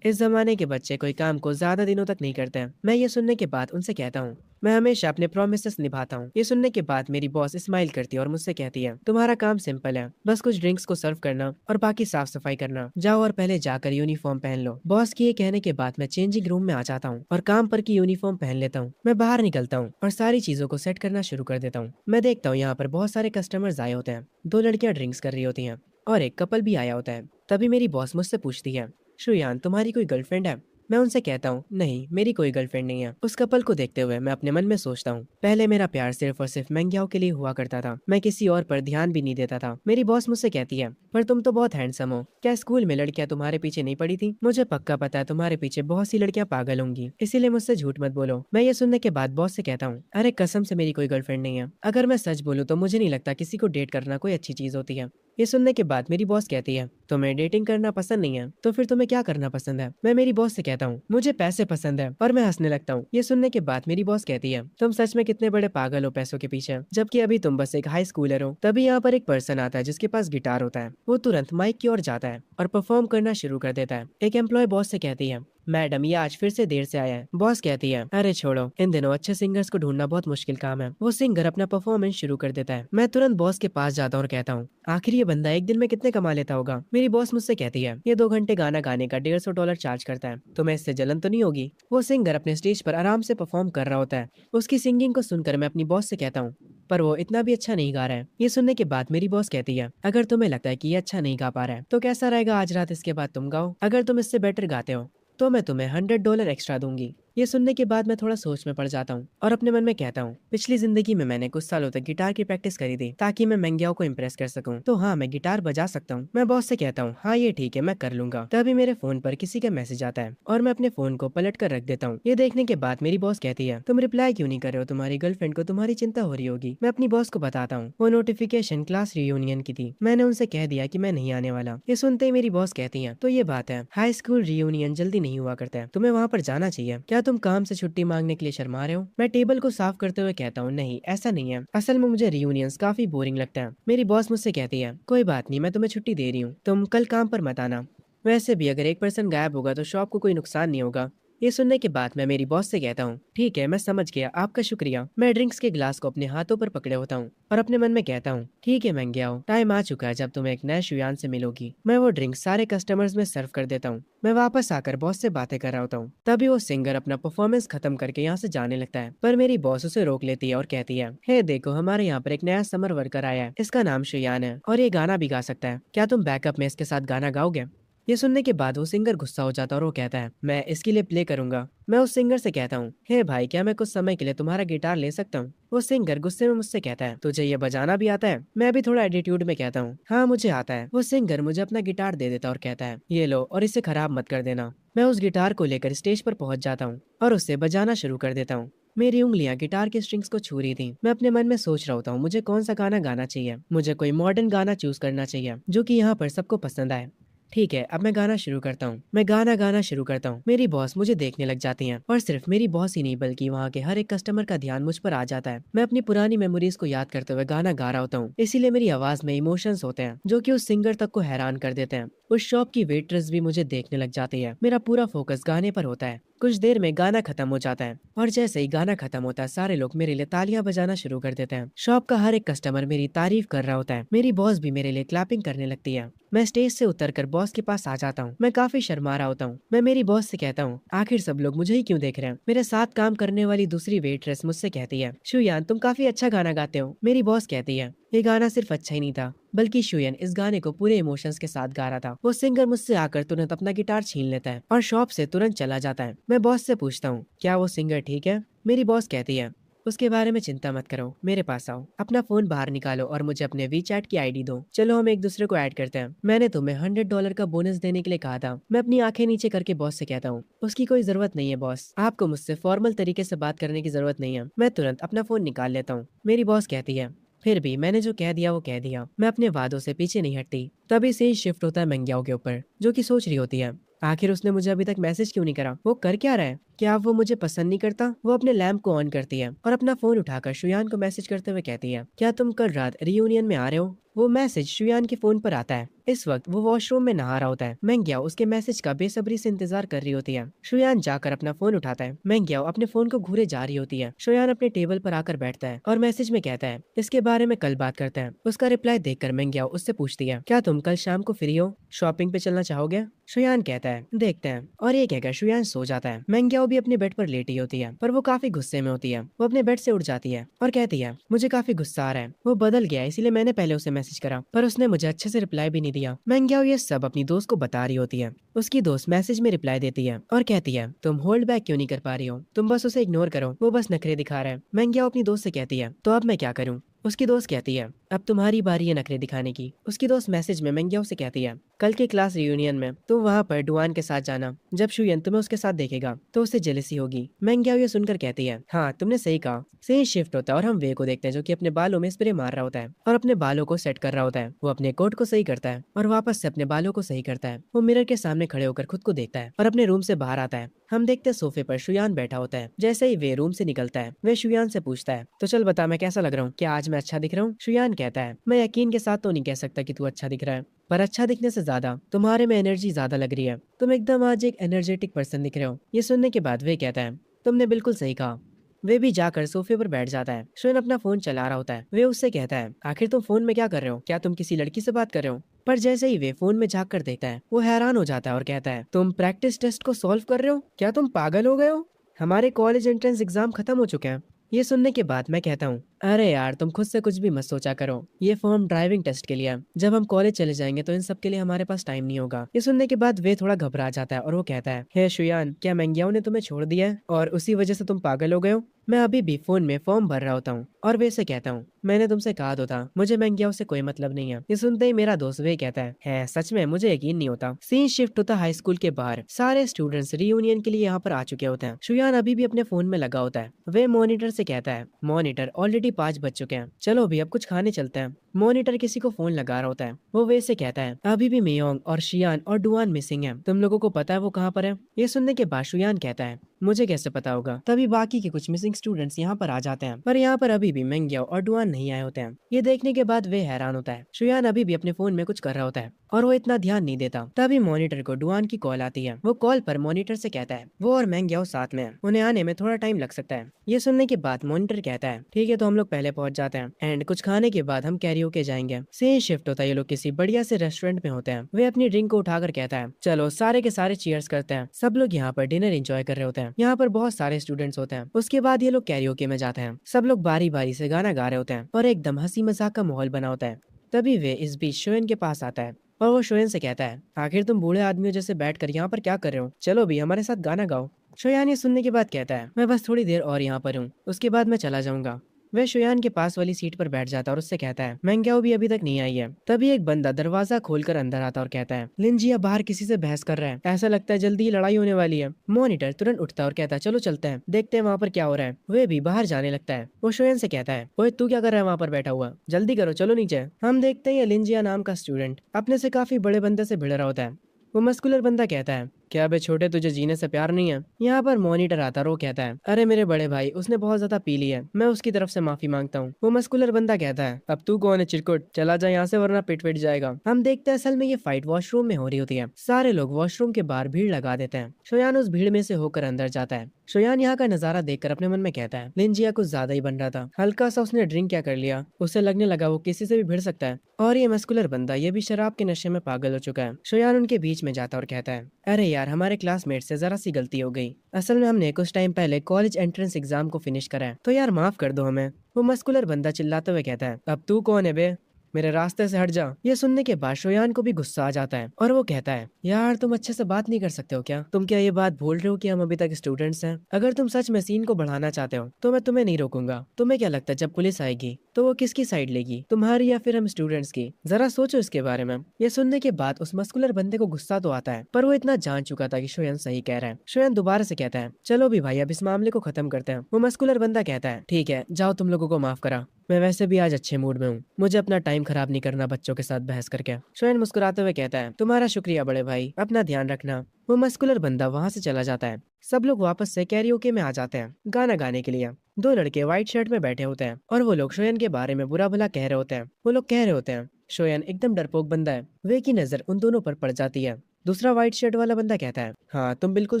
इस जमाने के बच्चे कोई काम को ज्यादा दिनों तक नहीं करते हैं। मैं ये सुनने के बाद उनसे कहता हूँ, मैं हमेशा अपने प्रोमिसेस निभाता हूँ। ये सुनने के बाद मेरी बॉस स्माइल करती है और मुझसे कहती है, तुम्हारा काम सिंपल है, बस कुछ ड्रिंक्स को सर्व करना और बाकी साफ सफाई करना। जाओ और पहले जाकर यूनिफॉर्म पहन लो। बॉस के ये कहने के बाद मैं चेंजिंग रूम में आ जाता हूँ और काम पर की यूनिफॉर्म पहन लेता हूँ। मैं बाहर निकलता हूँ और सारी चीजों को सेट करना शुरू कर देता हूँ। मैं देखता हूँ यहाँ पर बहुत सारे कस्टमर्स आए होते हैं। 2 लड़कियां ड्रिंक्स कर रही होती हैं और एक कपल भी आया होता है। तभी मेरी बॉस मुझसे पूछती है, शुयान तुम्हारी कोई गर्लफ्रेंड है? मैं उनसे कहता हूँ, नहीं मेरी कोई गर्लफ्रेंड नहीं है। उस कपल को देखते हुए मैं अपने मन में सोचता हूँ, पहले मेरा प्यार सिर्फ और सिर्फ मैंग्याओ के लिए हुआ करता था, मैं किसी और पर ध्यान भी नहीं देता था। मेरी बॉस मुझसे कहती है, पर तुम तो बहुत हैंडसम हो, क्या स्कूल में लड़कियां तुम्हारे पीछे नहीं पड़ी थी? मुझे पक्का पता है तुम्हारे पीछे बहुत सी लड़कियां पागल होंगी, इसीलिए मुझसे झूठ मत बोलो। मैं ये सुनने के बाद बॉस से कहता हूँ, अरे कसम से मेरी कोई गर्लफ्रेंड नहीं है। अगर मैं सच बोलूँ तो मुझे नहीं लगता किसी को डेट करना कोई अच्छी चीज होती है। ये सुनने के बाद मेरी बॉस कहती है, तुम्हें डेटिंग करना पसंद नहीं है तो फिर तुम्हें क्या करना पसंद है? मैं मेरी बॉस से कहता हूँ, मुझे पैसे पसंद है, और मैं हंसने लगता हूँ। ये सुनने के बाद मेरी बॉस कहती है, तुम सच में कितने बड़े पागल हो पैसों के पीछे, जबकि अभी तुम बस एक हाई स्कूलर हो। तभी यहाँ पर एक पर्सन आता है जिसके पास गिटार होता है। वो तुरंत माइक की ओर जाता है और परफॉर्म करना शुरू कर देता है। एक एम्प्लॉय बॉस से कहती है, मैडम ये आज फिर से देर से आया है। बॉस कहती है, अरे छोड़ो, इन दिनों अच्छे सिंगर्स को ढूंढना बहुत मुश्किल काम है। वो सिंगर अपना परफॉर्मेंस शुरू कर देता है। मैं तुरंत बॉस के पास जाता हूँ और कहता हूँ, आखिर ये बंदा एक दिन में कितने कमा लेता होगा? मेरी बॉस मुझसे कहती है, ये 2 घंटे गाना गाने का $150 चार्ज करता है। तुम्हें इससे जलन तो नहीं होगी? वो सिंगर अपने स्टेज पर आराम से परफॉर्म कर रहा होता है। उसकी सिंगिंग को सुनकर मैं अपनी बॉस से कहता हूँ, पर वो इतना भी अच्छा नहीं गा रहा है। ये सुनने के बाद मेरी बॉस कहती है, अगर तुम्हें लगता है कि ये अच्छा नहीं गा पा रहा है तो कैसा रहेगा आज रात इसके बाद तुम गाओ, अगर तुम इससे बेटर गाते हो तो मैं तुम्हें $100 एक्स्ट्रा दूंगी। ये सुनने के बाद मैं थोड़ा सोच में पड़ जाता हूँ और अपने मन में कहता हूँ, पिछली जिंदगी में मैंने कुछ सालों तक गिटार की प्रैक्टिस करी थी ताकि मैं मैंग्याओ को इम्प्रेस कर सकूं। तो हाँ, मैं गिटार बजा सकता हूँ। मैं बॉस से कहता हूँ, हाँ ये ठीक है, मैं कर लूंगा। तभी मेरे फोन पर किसी का मैसेज आता है और मैं अपने फोन को पलट कर रख देता हूँ। ये देखने के बाद मेरी बॉस कहती है, तुम रिप्लाई क्यों नहीं कर रहे हो? तुम्हारी गर्लफ्रेंड को तुम्हारी चिंता हो रही होगी। मैं अपनी बॉस को बताता हूँ, वो नोटिफिकेशन क्लास रियूनियन की थी, मैंने उनसे कह दिया कि मैं नहीं आने वाला। ये सुनते ही मेरी बॉस कहती है, तो ये बात है, हाई स्कूल रियूनियन जल्दी नहीं हुआ करता है, तुम्हें वहाँ पर जाना चाहिए। क्या तुम काम से छुट्टी मांगने के लिए शर्मा रहे हो? मैं टेबल को साफ करते हुए कहता हूँ, नहीं ऐसा नहीं है, असल में मुझे रियूनियंस काफी बोरिंग लगता है। मेरी बॉस मुझसे कहती है, कोई बात नहीं, मैं तुम्हें छुट्टी दे रही हूँ, तुम कल काम पर मत आना। वैसे भी अगर एक पर्सन गायब होगा तो शॉप को कोई नुकसान नहीं होगा। ये सुनने के बाद मैं मेरी बॉस से कहता हूँ, ठीक है मैं समझ गया, आपका शुक्रिया। मैं ड्रिंक्स के गिलास को अपने हाथों पर पकड़े होता हूँ और अपने मन में कहता हूँ, ठीक है महंगे आओ, टाइम आ चुका है जब तुम एक नए शुयान से मिलोगी। मैं वो ड्रिंक सारे कस्टमर्स में सर्व कर देता हूँ। मैं वापस आकर बॉस से बातें कर रहा होता हूँ, तभी वो सिंगर अपना परफॉर्मेंस खत्म करके यहाँ से जाने लगता है, पर मेरी बॉस उसे रोक लेती है और कहती है, हे देखो हमारे यहाँ पर एक नया समर वर्कर आया है, इसका नाम शुयान है और ये गाना भी गा सकता है, क्या तुम बैकअप में इसके साथ गाना गाओगे? ये सुनने के बाद वो सिंगर गुस्सा हो जाता है और वो कहता है, मैं इसके लिए प्ले करूंगा। मैं उस सिंगर से कहता हूँ, हे भाई क्या मैं कुछ समय के लिए तुम्हारा गिटार ले सकता हूँ? वो सिंगर गुस्से में मुझसे कहता है, तुझे ये बजाना भी आता है? मैं भी थोड़ा एटीट्यूड में कहता हूँ, हाँ मुझे आता है। वो सिंगर मुझे अपना गिटार दे देता और कहता है, ये लो और इसे खराब मत कर देना। मैं उस गिटार को लेकर स्टेज पर पहुंच जाता हूँ और उससे बजाना शुरू कर देता हूँ। मेरी उंगलियां गिटार के स्ट्रिंग्स को छू रही थी। मैं अपने मन में सोच रहा होता हूँ, मुझे कौन सा गाना गाना चाहिए। मुझे कोई मॉडर्न गाना चूज करना चाहिए जो कि यहाँ पर सबको पसंद आए। ठीक है, अब मैं गाना शुरू करता हूँ। मैं गाना गाना शुरू करता हूँ। मेरी बॉस मुझे देखने लग जाती हैं और सिर्फ मेरी बॉस ही नहीं बल्कि वहाँ के हर एक कस्टमर का ध्यान मुझ पर आ जाता है। मैं अपनी पुरानी मेमोरीज को याद करते हुए गाना गा रहा होता हूँ, इसीलिए मेरी आवाज में इमोशंस होते हैं जो कि उस सिंगर तक को हैरान कर देते हैं। उस शॉप की वेट्रेस भी मुझे देखने लग जाती है। मेरा पूरा फोकस गाने पर होता है। कुछ देर में गाना खत्म हो जाता है और जैसे ही गाना खत्म होता है सारे लोग मेरे लिए तालियां बजाना शुरू कर देते हैं। शॉप का हर एक कस्टमर मेरी तारीफ कर रहा होता है। मेरी बॉस भी मेरे लिए क्लैपिंग करने लगती है। मैं स्टेज से उतरकर बॉस के पास आ जाता हूँ। मैं काफी शर्मा रहा होता हूँ। मैं मेरी बॉस से कहता हूँ, आखिर सब लोग मुझे ही क्यों देख रहे हैं? मेरे साथ काम करने वाली दूसरी वेट्रेस मुझसे कहती है, शुयान तुम काफी अच्छा गाना गाते हो। मेरी बॉस कहती है, ये गाना सिर्फ अच्छा ही नहीं था बल्कि शुयन इस गाने को पूरे इमोशंस के साथ गा रहा था। वो सिंगर मुझसे आकर तुरंत अपना गिटार छीन लेता है और शॉप से तुरंत चला जाता है। मैं बॉस से पूछता हूँ, क्या वो सिंगर ठीक है? मेरी बॉस कहती है, उसके बारे में चिंता मत करो, मेरे पास आओ, अपना फोन बाहर निकालो और मुझे अपने वीचैट की आईडी दो, चलो हम एक दूसरे को ऐड करते हैं। मैंने तुम्हें $100 का बोनस देने के लिए कहा था। मैं अपनी आंखें नीचे करके बॉस से कहता हूँ, उसकी कोई जरूरत नहीं है बॉस, आपको मुझसे फॉर्मल तरीके से बात करने की जरूरत नहीं है। मैं तुरंत अपना फोन निकाल लेता हूँ। मेरी बॉस कहती है, फिर भी मैंने जो कह दिया वो कह दिया, मैं अपने वादों से पीछे नहीं हटती। तभी से ही शिफ्ट होता है मंग्याओं के ऊपर, जो कि सोच रही होती है, आखिर उसने मुझे अभी तक मैसेज क्यों नहीं करा? वो कर क्या रहा है? क्या वो मुझे पसंद नहीं करता? वो अपने लैंप को ऑन करती है और अपना फोन उठाकर शुयान को मैसेज करते हुए कहती है, क्या तुम कल रात रियूनियन में आ रहे हो? वो मैसेज शुयान के फोन पर आता है। इस वक्त वो वॉशरूम में नहा रहा होता है। मैंग्याओ उसके मैसेज का बेसब्री से इंतजार कर रही होती है। शुयान जाकर अपना फोन उठाता है। मैंग्याओ अपने फोन को घूरे जा रही होती है। शुयान अपने टेबल पर आकर बैठता है और मैसेज में कहता है, इसके बारे में कल बात करते हैं। उसका रिप्लाई देखकर मैंग्याओ उससे पूछती है, क्या तुम कल शाम को फ्री हो? शॉपिंग पे चलना चाहोगे? शुयान कहता है, देखते हैं, और ये कहकर शुयान सो जाता है। मैंग्याओ भी अपने बेड पर लेटी होती है, पर वो काफी गुस्से में होती है। वो अपने बेड से उठ जाती है और कहती है, मुझे काफी गुस्सा आ रहा है, वो बदल गया है, इसीलिए मैंने पहले उसे मैसेज करा पर उसने मुझे अच्छे से रिप्लाई भी नहीं दिया। मैंग्याओ ये सब अपनी दोस्त को बता रही होती है। उसकी दोस्त मैसेज में रिप्लाई देती है और कहती है, तुम होल्ड बैक क्यों नहीं कर पा रही हो? तुम बस उसे इग्नोर करो, वो बस नखरे दिखा रहा है। मैंग्याओ अपनी दोस्त से कहती है, तो अब मैं क्या करूँ? उसकी दोस्त कहती है, अब तुम्हारी बारी है नखरे दिखाने की। उसकी दोस्त मैसेज में मैंग्याओ से कहती है, कल के क्लास रियूनियन में तुम वहाँ पर डुआन के साथ जाना। जब शुयन तुम्हें उसके साथ देखेगा तो उसे जेलसी होगी। मैंग्याओ ये सुनकर कहती है, हाँ तुमने सही कहा। सही शिफ्ट होता है और हम वे को देखते हैं जो कि अपने बालों में स्प्रे मार रहा होता है और अपने बालों को सेट कर रहा होता है। वो अपने कोट को सही करता है और वापस से अपने बालों को सही करता है। वो मिरर के सामने खड़े होकर खुद को देखता है और अपने रूम से बाहर आता है। हम देखते हैं सोफे पर शुयान बैठा होता है। जैसे ही वे रूम से निकलता है वे शुयान से पूछता है, तो चल बता मैं कैसा लग रहा हूँ, क्या आज मैं अच्छा दिख रहा हूँ? शुयान कहता है, मैं यकीन के साथ तो नहीं कह सकता कि तू अच्छा दिख रहा है, पर अच्छा दिखने से ज्यादा तुम्हारे में एनर्जी ज्यादा लग रही है। तुम एकदम आज एक एनर्जेटिक पर्सन दिख रहे हो। ये सुनने के बाद वे कहता है, तुमने बिल्कुल सही कहा। वे भी जाकर सोफे पर बैठ जाता है। शुयन अपना फोन चला रहा होता है। वे उससे कहता है, आखिर तुम फोन में क्या कर रहे हो? क्या तुम किसी लड़की से बात कर रहे हो? पर जैसे ही वे फोन में झांक कर देखता है वो हैरान हो जाता है और कहता है, तुम प्रैक्टिस टेस्ट को सॉल्व कर रहे हो? क्या तुम पागल हो गए हो? हमारे कॉलेज एंट्रेंस एग्जाम खत्म हो चुके हैं। ये सुनने के बाद मैं कहता हूँ, अरे यार तुम खुद से कुछ भी मत सोचा करो, ये फॉर्म ड्राइविंग टेस्ट के लिए है। जब हम कॉलेज चले जाएंगे तो इन सब के लिए हमारे पास टाइम नहीं होगा। ये सुनने के बाद वे थोड़ा घबरा जाता है और वो कहता है, हे शुयान, क्या मैंग्याओ ने तुम्हें छोड़ दिया है और उसी वजह से तुम पागल हो गए हो? मैं अभी भी फोन में फॉर्म भर रहा होता हूँ और वे से कहता हूँ, मैंने तुमसे कहा तो था मुझे मैंग्याओ से कोई मतलब नहीं है। ये सुनते ही मेरा दोस्त वे कहता है सच में? मुझे यकीन नहीं होता। सीन शिफ्ट होता हाई स्कूल के बाहर। सारे स्टूडेंट्स रियूनियन के लिए यहाँ पर आ चुके होते हैं। शुयान अभी भी अपने फोन में लगा होता है। वे मॉनिटर से कहता है, मॉनिटर ऑलरेडी 5 बज चुके हैं, चलो भी अब कुछ खाने चलते हैं। मॉनिटर किसी को फोन लगा रहा होता है। वो वे से कहता है अभी भी मियोंग और शियान और डुआन मिसिंग है, तुम लोगों को पता है वो कहाँ पर है? ये सुनने के बाद शुयान कहता है मुझे कैसे पता होगा। तभी बाकी के कुछ मिसिंग स्टूडेंट्स यहाँ पर आ जाते हैं, पर यहाँ पर अभी भी मेंग्याओ और डुआन नहीं आए होते हैं। ये देखने के बाद वे हैरान होता है। शुयान अभी भी अपने फोन में कुछ कर रहा होता है और वो इतना ध्यान नहीं देता। तभी मॉनिटर को डुआन की कॉल आती है। वो कॉल पर मॉनिटर से कहता है वो और मेंग्याओ साथ में है, उन्हें आने में थोड़ा टाइम लग सकता है। ये सुनने के बाद मॉनिटर कहता है ठीक है, तो हम लोग पहले पहुंच जाते हैं एंड कुछ खाने के बाद हम कैरियोके जाएंगे। सेम शिफ्ट होता है, ये लोग किसी बढ़िया से रेस्टोरेंट में होते हैं। वे अपनी ड्रिंक को उठाकर कहता है चलो सारे के सारे चीयर्स करते हैं। सब लोग यहाँ पर डिनर एंजॉय कर रहे होते हैं। यहाँ पर बहुत सारे स्टूडेंट्स होते हैं। उसके बाद ये लोग कैरियोके में जाते हैं। सब लोग बारी बारी से गाना गा रहे होते हैं और एकदम हंसी मजाक का माहौल बना होता है। तभी वे इस बीच शोएन के पास आता है और वो शोएन से कहता है आखिर तुम बूढ़े आदमियों जैसे बैठकर यहाँ पर क्या कर रहे हो, चलो भी हमारे साथ गाना गाओ। शोयान ये सुनने के बाद कहता है मैं बस थोड़ी देर और यहाँ पर हूँ, उसके बाद मैं चला जाऊंगा। वह शोयान के पास वाली सीट पर बैठ जाता है और उससे कहता है मेंग्याओ भी अभी तक नहीं आई है। तभी एक बंदा दरवाजा खोलकर अंदर आता और कहता है लिंजिया बाहर किसी से बहस कर रहा है, ऐसा लगता है जल्दी ही लड़ाई होने वाली है। मॉनिटर तुरंत उठता है और कहता है चलो चलते हैं, देखते हैं वहाँ पर क्या हो रहा है। वे भी बाहर जाने लगता है। वो शोयान से कहता है ओए तू क्या कर रहा है वहाँ पर बैठा हुआ, जल्दी करो चलो नीचे। हम देखते हैं ये लिंजिया नाम का स्टूडेंट अपने से काफी बड़े बंदे से भिड़ रहा होता है। वो मस्कुलर बंदा कहता है क्या बे छोटे तुझे जीने से प्यार नहीं है? यहाँ पर मॉनिटर आता है। वो कहता है अरे मेरे बड़े भाई उसने बहुत ज्यादा पी ली है, मैं उसकी तरफ से माफी मांगता हूँ। वो मस्कुलर बंदा कहता है अब तू कौन है चिरकुट, चला जा यहाँ से वरना पिट पिट जाएगा। हम देखते हैं असल में ये फाइट वॉशरूम में हो रही होती है। सारे लोग वॉशरूम के बाहर भीड़ लगा देते हैं। शोयान उस भीड़ में से होकर अंदर जाता है। शोयान यहाँ का नजारा देखकर अपने मन में कहता है लिंजिया कुछ ज्यादा ही बन रहा था, हल्का सा उसने ड्रिंक क्या कर लिया, उसे लगने लगा वो किसी से भी भिड़ सकता है। और ये मस्कुलर बंदा ये भी शराब के नशे में पागल हो चुका है। शोयान उनके बीच में जाता और कहता है अरे यार हमारे क्लासमेट से जरा सी गलती हो गई, असल में हमने कुछ टाइम पहले कॉलेज एंट्रेंस एग्जाम को फिनिश करा है, तो यार माफ कर दो हमें। वो मस्कुलर बंदा चिल्लाते हुए कहता है अब तू कौन है बे, मेरे रास्ते से हट जा। ये सुनने के बाद शोयान को भी गुस्सा आ जाता है और वो कहता है यार तुम अच्छे से बात नहीं कर सकते हो क्या, तुम क्या ये बात भूल रहे हो कि हम अभी तक स्टूडेंट्स हैं? अगर तुम सच में सीन को बढ़ाना चाहते हो तो मैं तुम्हें नहीं रोकूंगा। तुम्हें क्या लगता है जब पुलिस आएगी तो वो किसकी साइड लेगी, तुम्हारी या फिर हम स्टूडेंट्स की? जरा सोचो इसके बारे में। ये सुनने के बाद उस मस्कुलर बंदे को गुस्सा तो आता है, पर वो इतना जान चुका था कि शोयन सही कह रहा है। शोयन दोबारा से कहता है चलो भी भाई अब इस मामले को खत्म करते हैं। वो मस्कुलर बंदा कहता है ठीक है जाओ, तुम लोगों को माफ करा, मैं वैसे भी आज अच्छे मूड में हूँ, मुझे अपना टाइम खराब नहीं करना बच्चों के साथ बहस करके। शोयन मुस्कुराते हुए कहता है तुम्हारा शुक्रिया बड़े भाई, अपना ध्यान रखना। वो मस्कुलर बंदा वहाँ से चला जाता है। सब लोग वापस से कैरियोके में आ जाते हैं गाना गाने के लिए। दो लड़के व्हाइट शर्ट में बैठे होते हैं और वो लोग शोयन के बारे में बुरा भला कह रहे होते हैं। वो लोग कह रहे होते हैं शोयन एकदम डरपोक बंदा है। वे की नजर उन दोनों पर पड़ जाती है। दूसरा व्हाइट शर्ट वाला बंदा कहता है हाँ तुम बिल्कुल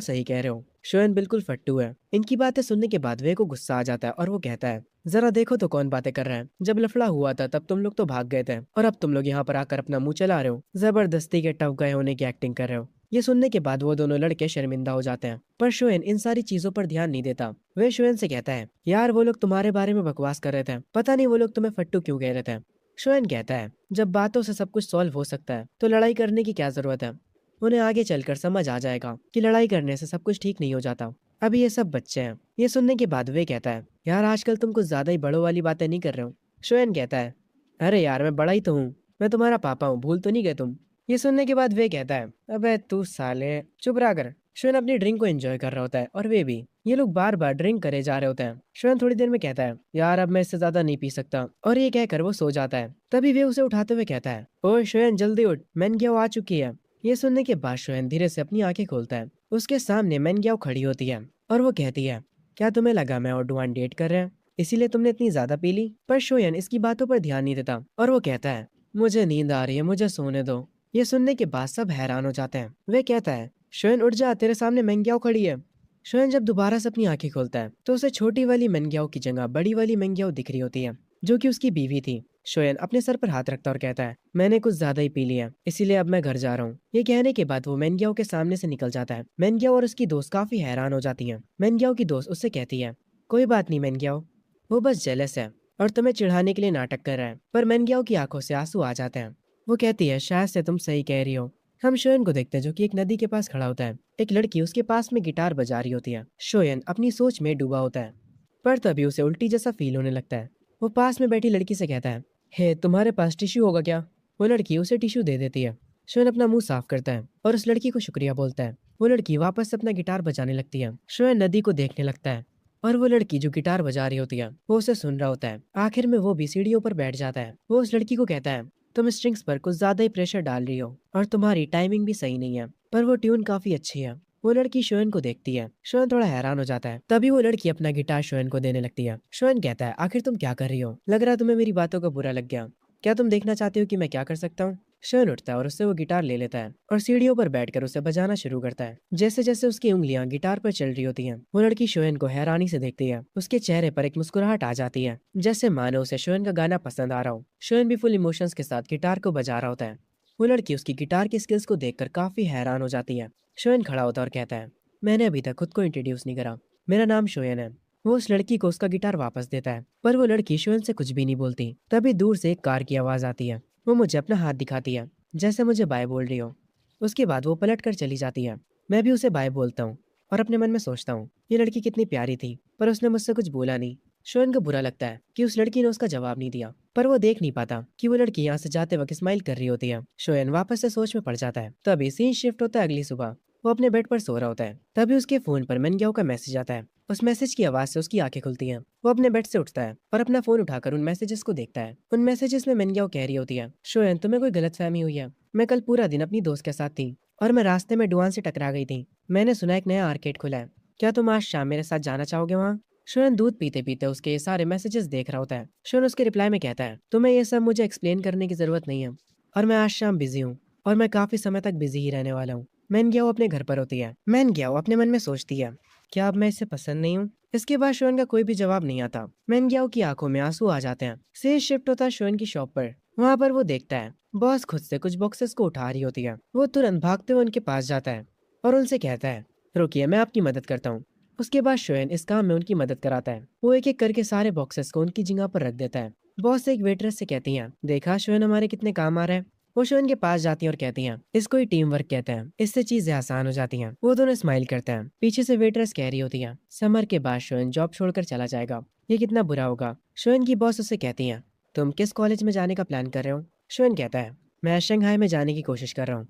सही कह रहे हो, शोयन बिल्कुल फट्टू है। इनकी बातें सुनने के बाद वे को गुस्सा आ जाता है और वो कहता है जरा देखो तो कौन बातें कर रहा है, जब लफड़ा हुआ था तब तुम लोग तो भाग गए थे और अब तुम लोग यहाँ पर आकर अपना मुंह चला रहे हो, जबरदस्ती के टफ गए होने की एक्टिंग कर रहे हो। ये सुनने के बाद वो दोनों लड़के शर्मिंदा हो जाते हैं, पर शोयन इन सारी चीजों पर ध्यान नहीं देता। वे शोयन से कहता है यार वो लोग तुम्हारे बारे में बकवास कर रहे थे, पता नहीं वो लोग तुम्हें फट्टू क्यों कह रहे थे। शोयन कहता है जब बातों से सब कुछ सॉल्व हो सकता है तो लड़ाई करने की क्या जरूरत है, उन्हें आगे चलकर समझ आ जाएगा कि लड़ाई करने से सब कुछ ठीक नहीं हो जाता, अभी ये सब बच्चे हैं। ये सुनने के बाद वे कहता है यार आजकल तुम कुछ ज्यादा ही बड़ों वाली बातें नहीं कर रहे हो। शोयन कहता है अरे यार मैं बड़ा ही तो हूँ, मैं तुम्हारा पापा हूँ, भूल तो नहीं गए तुम। ये सुनने के बाद वे कहता है अबे तू साले चुप रहा कर। शोयन अपनी ड्रिंक को एंजॉय कर रहा होता है और वे भी। ये लोग बार बार ड्रिंक करे जा रहे होते हैं। शोयन थोड़ी देर में कहता है यार अब मैं इससे ज्यादा नहीं पी सकता, और ये कहकर वो सो जाता है। तभी वे उसे उठाते हुए कहता है ओए शोयन जल्दी उठ, मैनग्याओ आ चुकी है। ये सुनने के बाद शोयन धीरे से अपनी आंखें खोलता है। उसके सामने मैनग्याओ खड़ी होती है और वो कहती है क्या तुम्हें लगा मैं और डुआन डेट कर रहे हैं इसीलिए तुमने इतनी ज्यादा पी ली? पर शोयन इसकी बातों पर ध्यान नहीं देता और वो कहता है मुझे नींद आ रही है, मुझे सोने दो। ये सुनने के बाद सब हैरान हो जाते हैं। वे कहता है शोयन उठ जा, तेरे सामने मैनग्याओ खड़ी है। शोयन जब दोबारा से अपनी आंखें खोलता है तो उसे छोटी वाली मैनग्याओ की जगह बड़ी वाली मैनग्याओ दिख रही होती है जो कि उसकी बीवी थी। शोयन अपने सर पर हाथ रखता और कहता है मैंने कुछ ज्यादा ही पी लिया इसीलिए अब मैं घर जा रहा हूँ। ये कहने के बाद वो मैनग्याओ के सामने से निकल जाता है। मैनग्याओ और उसकी दोस्त काफी हैरान हो जाती हैं। मैनग्याओ की दोस्त उससे कहती है कोई बात नहीं मैनग्याओ, वो बस जेलस है और तुम्हें चिढ़ाने के लिए नाटक कर रहा है। पर मैनग्याओ की आंखों से आंसू आ जाते हैं। वो कहती है शायद से तुम सही कह रही हो। हम शोयन को देखते हैं जो कि एक नदी के पास खड़ा होता है। एक लड़की उसके पास में गिटार बजा रही होती है। शोयन अपनी सोच में डूबा होता है, पर तभी उसे उल्टी जैसा फील होने लगता है। वो पास में बैठी लड़की से कहता है हे तुम्हारे पास टिश्यू होगा क्या? वो लड़की उसे टिश्यू दे देती है। शोयन अपना मुंह साफ करता है और उस लड़की को शुक्रिया बोलता है। वो लड़की वापस अपना गिटार बजाने लगती है। शोयन नदी को देखने लगता है और वो लड़की जो गिटार बजा रही होती है वो उसे सुन रहा होता है। आखिर में वो भी सीढ़ियों पर बैठ जाता है। वो उस लड़की को कहता है, तुम स्ट्रिंग्स पर कुछ ज्यादा ही प्रेशर डाल रही हो और तुम्हारी टाइमिंग भी सही नहीं है, पर वो ट्यून काफी अच्छी है। वो लड़की शोएन को देखती है। शोएन थोड़ा हैरान हो जाता है। तभी वो लड़की अपना गिटार शोएन को देने लगती है। शोएन कहता है, आखिर तुम क्या कर रही हो? लग रहा है तुम्हें मेरी बातों का बुरा लग गया। क्या तुम देखना चाहती हो कि मैं क्या कर सकता हूँ? शोएन उठता है और उससे वो गिटार ले लेता है और सीढ़ियों पर बैठकर उसे बजाना शुरू करता है। जैसे जैसे उसकी उंगलियां गिटार पर चल रही होती हैं, वो लड़की शोएन को हैरानी से देखती है। उसके चेहरे पर एक मुस्कुराहट आ जाती है, जैसे मानो उसे शोएन का गाना पसंद आ रहा हो। शोएन भी फुल इमोशंस के साथ गिटार को बजा रहा होता है। वो लड़की उसकी गिटार की स्किल्स को देखकर काफी हैरान हो जाती है। शोएन खड़ा होता है और कहता है, मैंने अभी तक खुद को इंट्रोड्यूस नहीं करा, मेरा नाम शोएन है। वो उस लड़की को उसका गिटार वापस देता है, पर वो लड़की शोएन से कुछ भी नहीं बोलती। तभी दूर से एक कार की आवाज आती है। वो मुझे अपना हाथ दिखाती है, जैसे मुझे बाय बोल रही हो। उसके बाद वो पलट कर चली जाती है। मैं भी उसे बाय बोलता हूँ और अपने मन में सोचता हूँ, ये लड़की कितनी प्यारी थी, पर उसने मुझसे कुछ बोला नहीं। शोएन को बुरा लगता है कि उस लड़की ने उसका जवाब नहीं दिया, पर वो देख नहीं पाता कि वो लड़की यहाँ से जाते वक्त स्माइल कर रही होती है। शोएन वापस से सोच में पड़ जाता है। तभी सीन शिफ्ट होता है अगली सुबह। वो अपने बेड पर सो रहा होता है। तभी उसके फोन पर मेनग्याओ का मैसेज आता है। उस मैसेज की आवाज से उसकी आंखें खुलती हैं। वो अपने बेड से उठता है और अपना फोन उठाकर उन मैसेजेस को देखता है। उन मैसेजेस में मेनग्याओ कह रही होती है, शोएन तुम्हें कोई गलतफहमी हुई है। मैं कल पूरा दिन अपनी दोस्त के साथ थी और मैं रास्ते में डुआन से टकरा गई थी। मैंने सुना एक नया आर्केड खुला है, क्या तुम आज शाम मेरे साथ जाना चाहोगे वहाँ? शोएन दूध पीते पीते उसके ये सारे मैसेजेस देख रहा होता है। शोएन उसके रिप्लाई में कहता है, तुम्हें ये सब मुझे एक्सप्लेन करने की जरूरत नहीं है, और मैं आज शाम बिजी हूँ और मैं काफी समय तक बिजी ही रहने वाला हूँ। मैन गया अपने घर पर होती है। मैन गया अपने मन में सोचती है, क्या अब मैं इसे पसंद नहीं हूँ? इसके बाद शोएन का कोई भी जवाब नहीं आता। मैन ग्याओ की आंखों में आंसू आ जाते हैं। से शिफ्ट होता है शोएन की शॉप पर। वहाँ पर वो देखता है बॉस खुद से कुछ बॉक्सेस को उठा रही होती है। वो तुरंत भागते हुए उनके पास जाता है और उनसे कहता है, रुकिए मैं आपकी मदद करता हूँ। उसके बाद शोएन इस काम में उनकी मदद कराता है। वो एक एक करके सारे बॉक्सेस को उनकी जगह पर रख देता है। बॉस एक वेटरेस से कहती है, देखा शोएन हमारे कितने काम आ रहे हैं। वो शोएन के पास जाती हैं और कहती हैं, इसको ही टीम वर्क कहते हैं, इससे चीजें आसान हो जाती हैं। वो दोनों स्माइल करते हैं। पीछे से वेटरेस कह रही होती है, समर के बाद शोएन जॉब छोड़कर चला जाएगा, ये कितना बुरा होगा। शोएन की बॉस उससे कहती हैं, तुम किस कॉलेज में जाने का प्लान कर रहे हो? शोएन कहता है, मैं शंघाई में जाने की कोशिश कर रहा हूँ।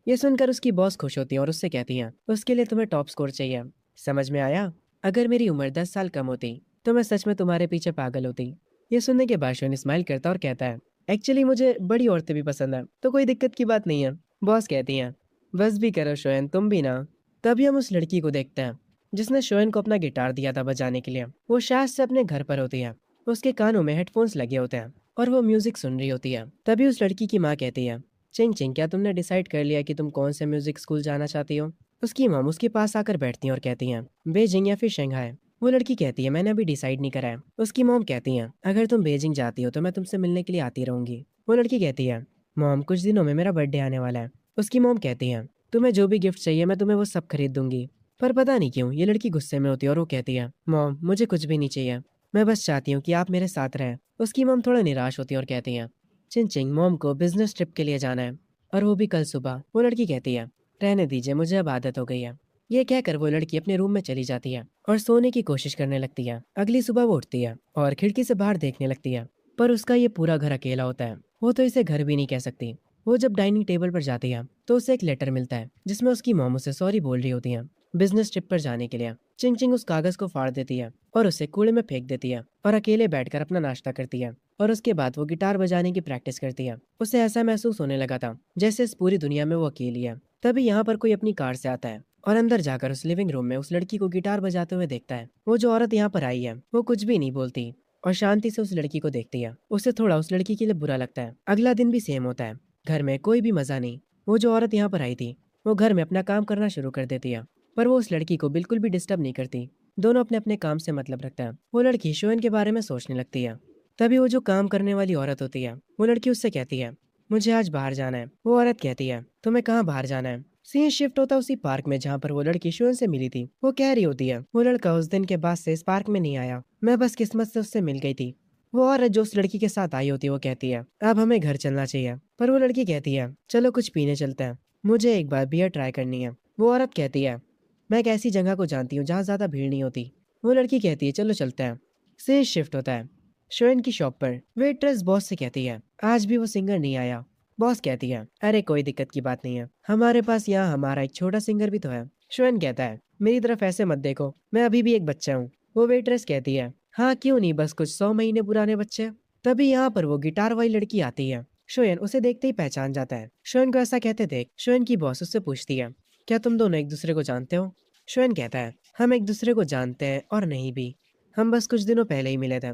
ये सुनकर उसकी बॉस खुश होती है और उससे कहती हैं, उसके लिए तुम्हें टॉप स्कोर चाहिए। समझ में आया? अगर मेरी उम्र 10 साल कम होती तो मैं सच में तुम्हारे पीछे पागल होती। ये सुनने के बाद शोएन स्माइल करता और कहता है, एक्चुअली मुझे बड़ी औरतें भी पसंद है, तो कोई दिक्कत की बात नहीं है। बॉस कहती हैं, बस भी करो शोएन, तुम भी ना। तभी हम उस लड़की को देखते हैं जिसने शोएन को अपना गिटार दिया था बजाने के लिए। वो शायद से अपने घर पर होती है। उसके कानों में हेडफोन्स लगे होते हैं और वो म्यूजिक सुन रही होती है। तभी उस लड़की की माँ कहती है, चिंग चिंग क्या तुमने डिसाइड कर लिया कि तुम कौन से म्यूजिक स्कूल जाना चाहती हो? उसकी मॉम उसके पास आकर बैठती हैं और कहती हैं, बेजिंग या फिर शंघाई? वो लड़की कहती है, मैंने अभी डिसाइड नहीं करा है। उसकी मॉम कहती हैं, अगर तुम बेजिंग जाती हो तो मैं तुमसे मिलने के लिए आती रहूंगी। वो लड़की कहती है, मॉम कुछ दिनों में मेरा बर्थडे आने वाला है। उसकी मॉम कहती है, तुम्हें जो भी गिफ्ट चाहिए मैं तुम्हें वो सब खरीद दूंगी। पर पता नहीं क्यों ये लड़की गुस्से में होती है और वो कहती है, मॉम मुझे कुछ भी नहीं चाहिए, मैं बस चाहती हूँ कि आप मेरे साथ रहें। उसकी मॉम थोड़ा निराश होती है और कहती है, चिंग चिंग मॉम को बिजनेस ट्रिप के लिए जाना है और वो भी कल सुबह। वो लड़की कहती है, रहने दीजिए मुझे अब आदत हो गई है। ये कहकर वो लड़की अपने रूम में चली जाती है और सोने की कोशिश करने लगती है। अगली सुबह वो उठती है और खिड़की से बाहर देखने लगती है, पर उसका ये पूरा घर अकेला होता है। वो तो इसे घर भी नहीं कह सकती। वो जब डाइनिंग टेबल पर जाती है तो उसे एक लेटर मिलता है जिसमें उसकी मॉम उसे सॉरी बोल रही होती है बिजनेस ट्रिप पर जाने के लिए। चिंग चिंग उस कागज को फाड़ देती है और उसे कूड़े में फेंक देती है और अकेले बैठकर अपना नाश्ता करती है। और उसके बाद वो गिटार बजाने की प्रैक्टिस करती है। उसे ऐसा महसूस होने लगा था जैसे इस पूरी दुनिया में वो अकेली है। तभी यहाँ पर कोई अपनी कार से आता है और अंदर जाकर उस लिविंग रूम में उस लड़की को गिटार बजाते हुए देखता है। वो जो औरत यहाँ पर आई है वो कुछ भी नहीं बोलती और शांति से उस लड़की को देखती है। उसे थोड़ा उस लड़की के लिए बुरा लगता है। अगला दिन भी सेम होता है। घर में कोई भी मजा नहीं। वो जो औरत यहाँ पर आई थी वो घर में अपना काम करना शुरू कर देती है, पर वो उस लड़की को बिल्कुल भी डिस्टर्ब नहीं करती। दोनों अपने अपने काम से मतलब रखते हैं। वो लड़की शोएन के बारे में सोचने लगती है। तभी वो जो काम करने वाली औरत होती है वो लड़की उससे कहती है, मुझे आज बाहर जाना है। वो औरत कहती है, तुम्हें कहाँ बाहर जाना है? सीन शिफ्ट होता उसी पार्क में जहाँ पर वो लड़की शोएन से मिली थी। वो कह रही होती है, वो लड़का उस दिन के बाद से इस पार्क में नहीं आया, मैं बस किस्मत से उससे मिल गई थी। वो औरत जो उस लड़की के साथ आई होती है वो कहती है, अब हमें घर चलना चाहिए। पर वो लड़की कहती है, चलो कुछ पीने चलते हैं, मुझे एक बार बियर ट्राई करनी है। वो औरत कहती है, मैं एक ऐसी जगह को जानती हूँ जहाँ ज्यादा भीड़ नहीं होती। वो लड़की कहती है, चलो चलते हैं। सीन शिफ्ट होता है शोएन की शॉप पर। वेट्रेस बॉस से कहती है, आज भी वो सिंगर नहीं आया। बॉस कहती है, अरे कोई दिक्कत की बात नहीं है, हमारे पास यहाँ हमारा एक छोटा सिंगर भी तो है। शोएन कहता है, मेरी तरफ ऐसे मत देखो, मैं अभी भी एक बच्चा हूँ। वो वेट्रेस कहती है, हाँ क्यों नहीं, बस कुछ 100 महीने पुराने बच्चे। तभी यहाँ पर वो गिटार वाली लड़की आती है। शोयन उसे देखते ही पहचान जाता है। शोयन को ऐसा कहते देख शोयन की बॉस उससे पूछती है, क्या तुम दोनों एक दूसरे को जानते हो? शोयन कहता है, हम एक दूसरे को जानते हैं और नहीं भी, हम बस कुछ दिनों पहले ही मिले थे।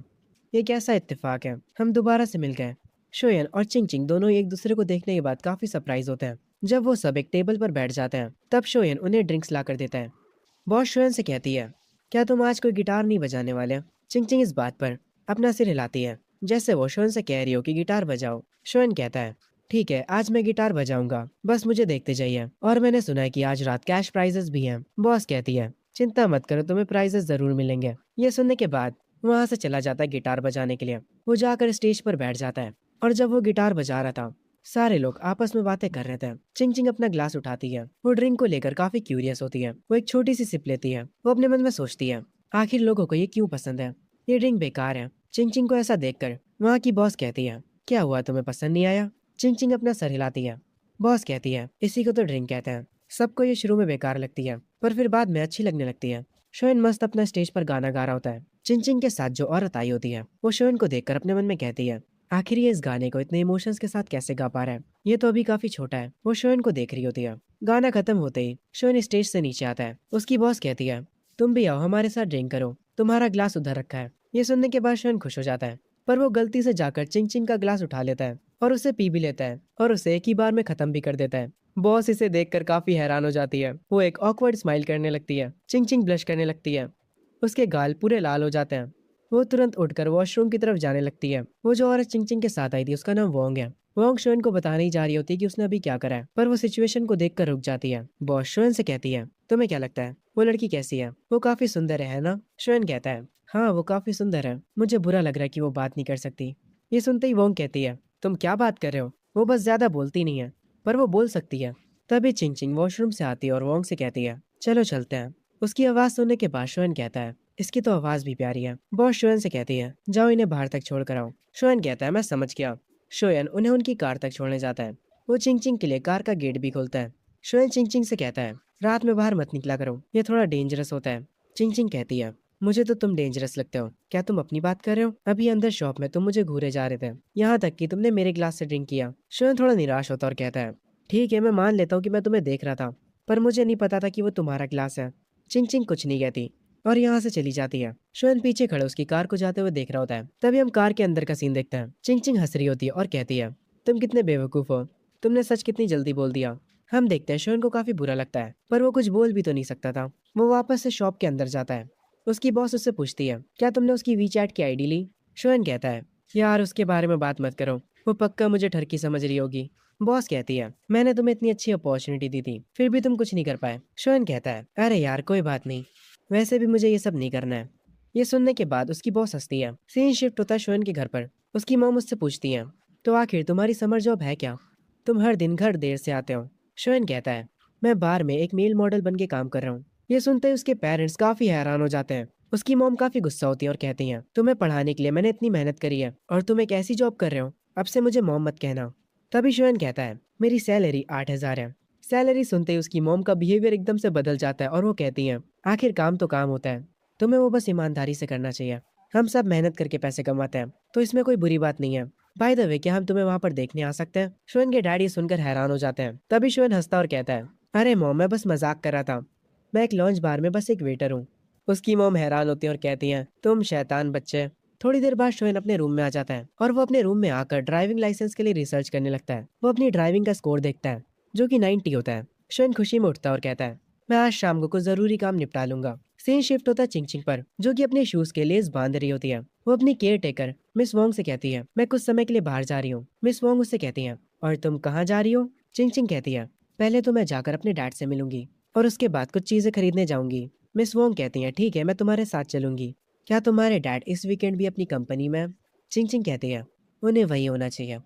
ये कैसा इत्तेफाक है, हम दोबारा से मिल गए। शोयन और चिंग चिंग दोनों ही एक दूसरे को देखने के बाद काफी सरप्राइज होते हैं। जब वो सब एक टेबल पर बैठ जाते हैं तब शोयन उन्हें ड्रिंक्स ला कर देता है। बॉस शोयन से कहती है, क्या तुम आज कोई गिटार नहीं बजाने वाले? चिंग चिंग इस बात पर अपना सिर हिलाती है, जैसे वो शोयन से कह रही हो कि गिटार बजाओ। शोयन कहता है, ठीक है आज मैं गिटार बजाऊंगा, बस मुझे देखते जाइए, और मैंने सुना है कि आज रात कैश प्राइजेस भी हैं। बॉस कहती है, चिंता मत करो, तुम्हें प्राइजेस जरूर मिलेंगे। ये सुनने के बाद वहां से चला जाता है गिटार बजाने के लिए। वो जाकर स्टेज पर बैठ जाता है, और जब वो गिटार बजा रहा था सारे लोग आपस में बातें कर रहे थे। चिंग चिंग अपना ग्लास उठाती है, वो ड्रिंक को लेकर काफी क्यूरियस होती है। वो एक छोटी सी सिप लेती है। वो अपने मन में सोचती है, आखिर लोगों को ये क्यों पसंद है, ये ड्रिंक बेकार है। चिंग चिंग को ऐसा देखकर वहाँ की बॉस कहती है, क्या हुआ, तुम्हें पसंद नहीं आया? चिंग चिंग अपना सर हिलाती है। बॉस कहती है, इसी को तो ड्रिंक कहते हैं, सबको ये शुरू में बेकार लगती है पर फिर बाद में अच्छी लगने लगती है। शोयन मस्त अपना स्टेज पर गाना गा रहा होता है। चिंग चिंग के साथ जो औरत आई होती है वो शोयन को देखकर अपने मन में कहती है, आखिर ये इस गाने को इतने इमोशंस के साथ कैसे गा पा रहा है, ये तो अभी काफी छोटा है। वो शोयन को देख रही होती है। गाना खत्म होते ही शोयन स्टेज से नीचे आता है। उसकी बॉस कहती है, तुम भी आओ हमारे साथ ड्रिंक करो, तुम्हारा ग्लास उधर रखा है। ये सुनने के बाद शोयन खुश हो जाता है, पर वो गलती से जाकर चिंग चिंग का ग्लास उठा लेता है और उसे पी भी लेता है और उसे एक ही बार में खत्म भी कर देता है। बॉस इसे देखकर काफी हैरान हो जाती है। वो एक ऑकवर्ड स्माइल करने लगती है। चिंग चिंग ब्लश करने लगती है, उसके गाल पूरे लाल हो जाते हैं। वो तुरंत उठकर वॉशरूम की तरफ जाने लगती है। वो जो औरत चिंग चिंग के साथ आई थी उसका नाम वोंग है। वोंग शोयन को बताने ही जा रही होती है कि उसने अभी क्या करा है, पर वो सिचुएशन को देखकर रुक जाती है। बॉस शोयन से कहती है, तुम्हें क्या लगता है वो लड़की कैसी है? वो काफी सुंदर है ना? शोयन कहता है, हाँ वो काफी सुंदर है, मुझे बुरा लग रहा है कि वो बात नहीं कर सकती। ये सुनते ही वोंग कहती है, तुम क्या बात कर रहे हो, वो बस ज्यादा बोलती नहीं है, पर वो बोल सकती है। तभी चिंग चिंग वॉशरूम से आती है और वोंग से कहती है, चलो चलते हैं। उसकी आवाज सुनने के बाद शोयन कहता है, इसकी तो आवाज भी प्यारी है। बॉस शोयन से कहती है, जाओ इन्हें बाहर तक छोड़ कर आओ। शोयन कहता है, मैं समझ गया। शोयन उन्हें उनकी कार तक छोड़ने जाता है। वो चिंग चिंग के लिए कार का गेट भी खोलता है। शोयन चिंग चिंग से कहता है, रात में बाहर मत निकला करो, ये थोड़ा डेंजरस होता है। चिंग चिंग कहती है, मुझे तो तुम डेंजरस लगते हो, क्या तुम अपनी बात कर रहे हो? अभी अंदर शॉप में तुम मुझे घूरे जा रहे थे, यहाँ तक कि तुमने मेरे ग्लास से ड्रिंक किया। शोयन थोड़ा निराश होता और कहता है, ठीक है मैं मान लेता हूँ कि मैं तुम्हें देख रहा था, पर मुझे नहीं पता था कि वो तुम्हारा ग्लास है। चिंग चिंग कुछ नहीं कहती और यहाँ से चली जाती है। शोयन पीछे खड़े उसकी कार को जाते हुए देख रहा होता है। तभी हम कार के अंदर का सीन देखते हैं। चिंग चिंग हंस रही होती है और कहती है, तुम कितने बेवकूफ हो, तुमने सच कितनी जल्दी बोल दिया। हम देखते हैं शोयन को काफी बुरा लगता है, पर वो कुछ बोल भी तो नहीं सकता था। वो वापस से शॉप के अंदर जाता है। उसकी बॉस उससे पूछती है, क्या तुमने उसकी वीचैट की आईडी ली? शोयन कहता है, यार उसके बारे में बात मत करो, वो पक्का मुझे ठरकी समझ रही होगी। बॉस कहती है, मैंने तुम्हें इतनी अच्छी अपॉर्चुनिटी दी थी फिर भी तुम कुछ नहीं कर पाए। शोयन कहता है, अरे यार कोई बात नहीं, वैसे भी मुझे ये सब नहीं करना है। ये सुनने के बाद उसकी बॉस हंसती है। सीन शिफ्ट होता है शोयन के घर पर। उसकी मॉम उससे पूछती है, तो आखिर तुम्हारी समर जॉब है क्या? तुम हर दिन घर देर से आते हो। शोयन कहता है, मैं बार में एक मेल मॉडल बन के काम कर रहा हूँ। ये सुनते ही उसके पेरेंट्स काफी हैरान हो जाते हैं। उसकी मॉम काफी गुस्सा होती है और कहती हैं, तुम्हें पढ़ाने के लिए मैंने इतनी मेहनत करी है और तुम एक ऐसी जॉब कर रहे हो, अब से मुझे मॉम मत कहना। तभी शोयन कहता है, मेरी सैलरी 8,000 है। सैलरी सुनते ही उसकी मॉम का बिहेवियर एकदम से बदल जाता है और वो कहती हैं, आखिर काम तो काम होता है, तुम्हें वो बस ईमानदारी से करना चाहिए। हम सब मेहनत करके पैसे कमाते हैं तो इसमें कोई बुरी बात नहीं है। बाय द वे क्या हम तुम्हें वहाँ पर देखने आ सकते हैं? शोयन के डैडी सुनकर हैरान हो जाते हैं। तभी शोयन हंसता और कहता है, अरे मॉम मैं बस मजाक कर रहा था, मैं एक लॉन्च बार में बस एक वेटर हूँ। उसकी मॉम हैरान होती है और कहती हैं, तुम शैतान बच्चे। थोड़ी देर बाद शोयन अपने रूम में आ जाता है और वो अपने रूम में आकर ड्राइविंग लाइसेंस के लिए रिसर्च करने लगता है। वो अपनी ड्राइविंग का स्कोर देखता है जो कि 90 होता है। शोयन खुशी में उठता है और कहता है, मैं आज शाम को कुछ जरूरी काम निपटा लूंगा। सीन शिफ्ट होता है चिंग चिंग पर, जो कि अपने शूज के लेस बांध रही होती है। वो अपनी केयर टेकर मिस वोंग से कहती है, मैं कुछ समय के लिए बाहर जा रही हूँ। मिस वोंग उससे कहती है, और तुम कहाँ जा रही हो? चिंग चिंग कहती है, पहले तो मैं जाकर अपने डैड से मिलूंगी और उसके बाद कुछ चीजें खरीदने जाऊंगी। मिस वोंग कहती हैं, ठीक है मैं तुम्हारे साथ चलूंगी। क्या तुम्हारे डैड इस वीकेंड भी अपनी कंपनी में? चिंग चिंग कहती है, उन्हें वही होना चाहिए,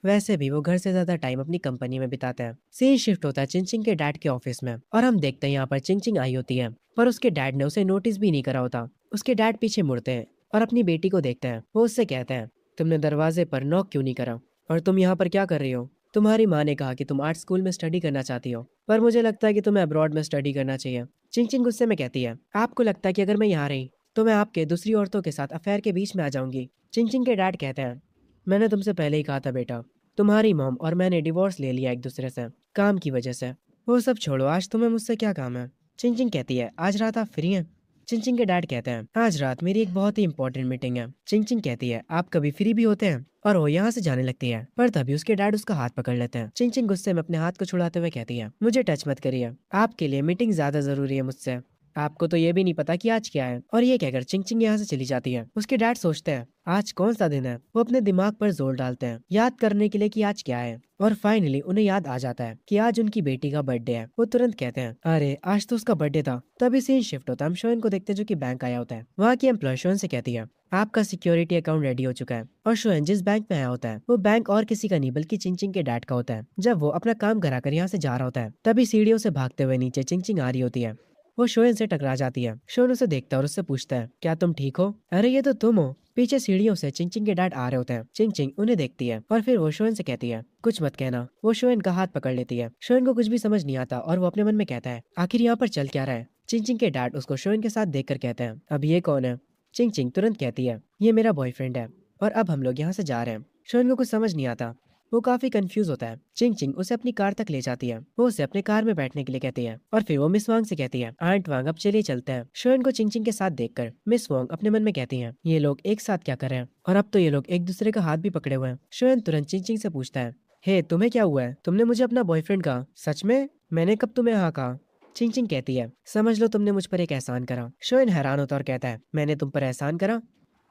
वैसे भी वो घर से ज्यादा टाइम अपनी कंपनी में बिताते हैं। सीन शिफ्ट होता है चिंग चिंग के डैड के ऑफिस में और हम देखते हैं यहाँ पर चिंग चिंग आई होती है, पर उसके डैड ने उसे नोटिस भी नहीं करा होता। उसके डैड पीछे मुड़ते हैं और अपनी बेटी को देखते हैं। वो उससे कहते हैं, तुमने दरवाजे पर नॉक क्यों नहीं करा और तुम यहाँ पर क्या कर रही हो? तुम्हारी माँ ने कहा कि तुम आर्ट स्कूल में स्टडी करना चाहती हो, पर मुझे लगता है कि तुम्हें अब्रॉड में स्टडी करना चाहिए। चिंग चिंग गुस्से में कहती है, आपको लगता है कि अगर मैं यहाँ रही तो मैं आपके दूसरी औरतों के साथ अफेयर के बीच में आ जाऊंगी। चिंग चिंग के डैड कहते हैं, मैंने तुमसे पहले ही कहा था बेटा, तुम्हारी मॉम और मैंने डिवोर्स ले लिया एक दूसरे से, काम की वजह से। वो सब छोड़ो, आज तुम्हें मुझसे क्या काम है? चिंग चिंग कहती है, आज रात आप फ्री हैं? चिंग चिंग के डैड कहते हैं, आज रात मेरी एक बहुत ही इंपॉर्टेंट मीटिंग है। चिंग चिंग कहती है, आप कभी फ्री भी होते हैं? और वो यहाँ से जाने लगती है, पर तभी उसके डैड उसका हाथ पकड़ लेते हैं। चिंग चिंग गुस्से में अपने हाथ को छुड़ाते हुए कहती है, मुझे टच मत करिए, आपके लिए मीटिंग ज्यादा जरूरी है मुझसे। आपको तो ये भी नहीं पता कि आज क्या है। और ये कहकर चिंग चिंग यहाँ से चली जाती है। उसके डैड सोचते हैं, आज कौन सा दिन है? वो अपने दिमाग पर जोर डालते हैं याद करने के लिए कि आज क्या है। और फाइनली उन्हें याद आ जाता है कि आज उनकी बेटी का बर्थडे है। वो तुरंत कहते हैं, अरे आज तो उसका बर्थडे था। तभी सीन शिफ्ट होता है, हम शोएन को देखते हैं जो कि बैंक आया होता है। वहाँ की एम्प्लॉय शोएन से कहती है, आपका सिक्योरिटी अकाउंट रेडी हो चुका है। और शोएन जिस बैंक में आया होता है वो बैंक और किसी का नहीं बल्कि चिंग चिंग के डैड का होता है। जब वो अपना काम कराकर यहाँ से जा रहा होता है तभी सीढ़ियों से भागते हुए नीचे चिंग चिंग आ रही होती है। वो शोएन से टकरा जाती है। शोएन उसे देखता है और उससे पूछता है, क्या तुम ठीक हो? अरे ये तो तुम हो। पीछे सीढ़ियों से चिंग चिंग के डैड आ रहे होते हैं। चिंग चिंग उन्हें देखती है और फिर वो शोएन से कहती है, कुछ मत कहना। वो शोएन का हाथ पकड़ लेती है। शोएन को कुछ भी समझ नहीं आता और वो अपने मन में कहता है, आखिर यहाँ पर चल क्या रहा है? चिंग चिंग के डैड उसको शोएन के साथ देखकर कहते हैं, अब ये कौन है? चिंग चिंग तुरंत कहती है, ये मेरा बॉयफ्रेंड है और अब हम लोग यहाँ से जा रहे हैं। शोएन को कुछ समझ नहीं आता, वो काफी कंफ्यूज होता है। चिंग चिंग उसे अपनी कार तक ले जाती है। वो उसे अपने कार में बैठने के लिए कहती है और फिर वो मिस वांग से कहती है, आंट वांग अब चलिए चलते हैं। शोएन को चिंग चिंग के साथ देखकर मिस वांग अपने मन में कहती हैं, ये लोग एक साथ क्या कर रहे हैं? और अब तो ये लोग एक दूसरे का हाथ भी पकड़े हुए हैं। शोएन तुरंत चिंग चिंग से पूछता है, हे तुम्हें क्या हुआ है? तुमने मुझे अपना बॉयफ्रेंड कहा? सच में? मैंने कब तुम्हें हाँ कहा? चिंग चिंग कहती है, समझ लो तुमने मुझ पर एक एहसान करा। शोएन हैरान होता और कहता है, मैंने तुम पर एहसान करा?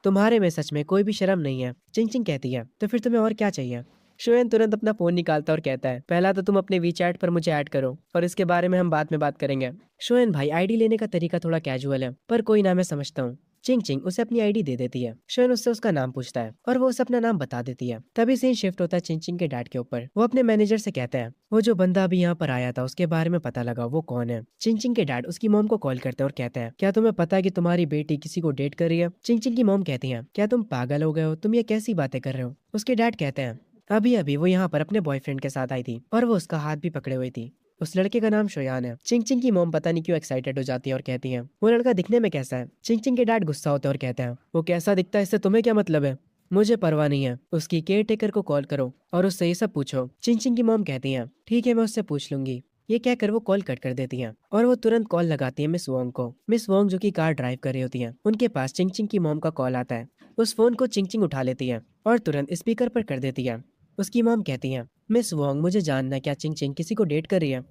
तुम्हारे में सच में कोई भी शर्म नहीं है। चिंग चिंग कहती है, तो फिर तुम्हें और क्या चाहिए? शोएन तुरंत अपना फोन निकालता और कहता है, पहला तो तुम अपने वीचैट पर मुझे ऐड करो और इसके बारे में हम बाद में बात करेंगे। शोएन भाई, आईडी लेने का तरीका थोड़ा कैजुअल है, पर कोई ना, मैं समझता हूँ। चिंग चिंग उसे अपनी आईडी दे देती है। शोएन उससे उसका नाम पूछता है और वो उसे अपना नाम बता देती है। तभी सीन शिफ्ट होता है चिंग चिंग के डैड के ऊपर। वो अपने मैनेजर से कहते हैं, वो जो बंदा अभी यहाँ पर आया था उसके बारे में पता लगा, वो कौन है? चिंग चिंग के डैड उसकी मॉम को कॉल करते हैं और कहते हैं, क्या तुम्हें पता है कि तुम्हारी बेटी किसी को डेट कर रही है? चिंग चिंग की मॉम कहती है, क्या तुम पागल हो गए हो? तुम ये कैसी बातें कर रहे हो? उसके डैड कहते हैं, अभी अभी वो यहाँ पर अपने बॉयफ्रेंड के साथ आई थी और वो उसका हाथ भी पकड़े हुई थी। उस लड़के का नाम शोयान है। चिंग चिंग की मॉम पता नहीं क्यों एक्साइटेड हो जाती है और कहती है, वो लड़का दिखने में कैसा है? चिंग चिंग के डैड गुस्सा होते हैं और कहते हैं, वो कैसा दिखता है इससे तुम्हें क्या मतलब है? मुझे परवाह नहीं है, उसकी केयर टेकर को कॉल करो और उससे ये सब पूछो। चिंग चिंग की मॉम कहती है, ठीक है मैं उससे पूछ लूंगी। ये कहकर वो कॉल कट कर देती हैं और वो तुरंत कॉल लगाती है मिस वोंग को। मिस वोंग जो कि कार ड्राइव कर रही होती है, उनके पास चिंग चिंग की मॉम का कॉल आता है। उस फोन को चिंग चिंग उठा लेती है और तुरंत स्पीकर पर कर देती है। उसकी मॉम कहती है, मिस वोंग मुझे जानना है क्या चिंग चिंग किसी को डेट कर रही है?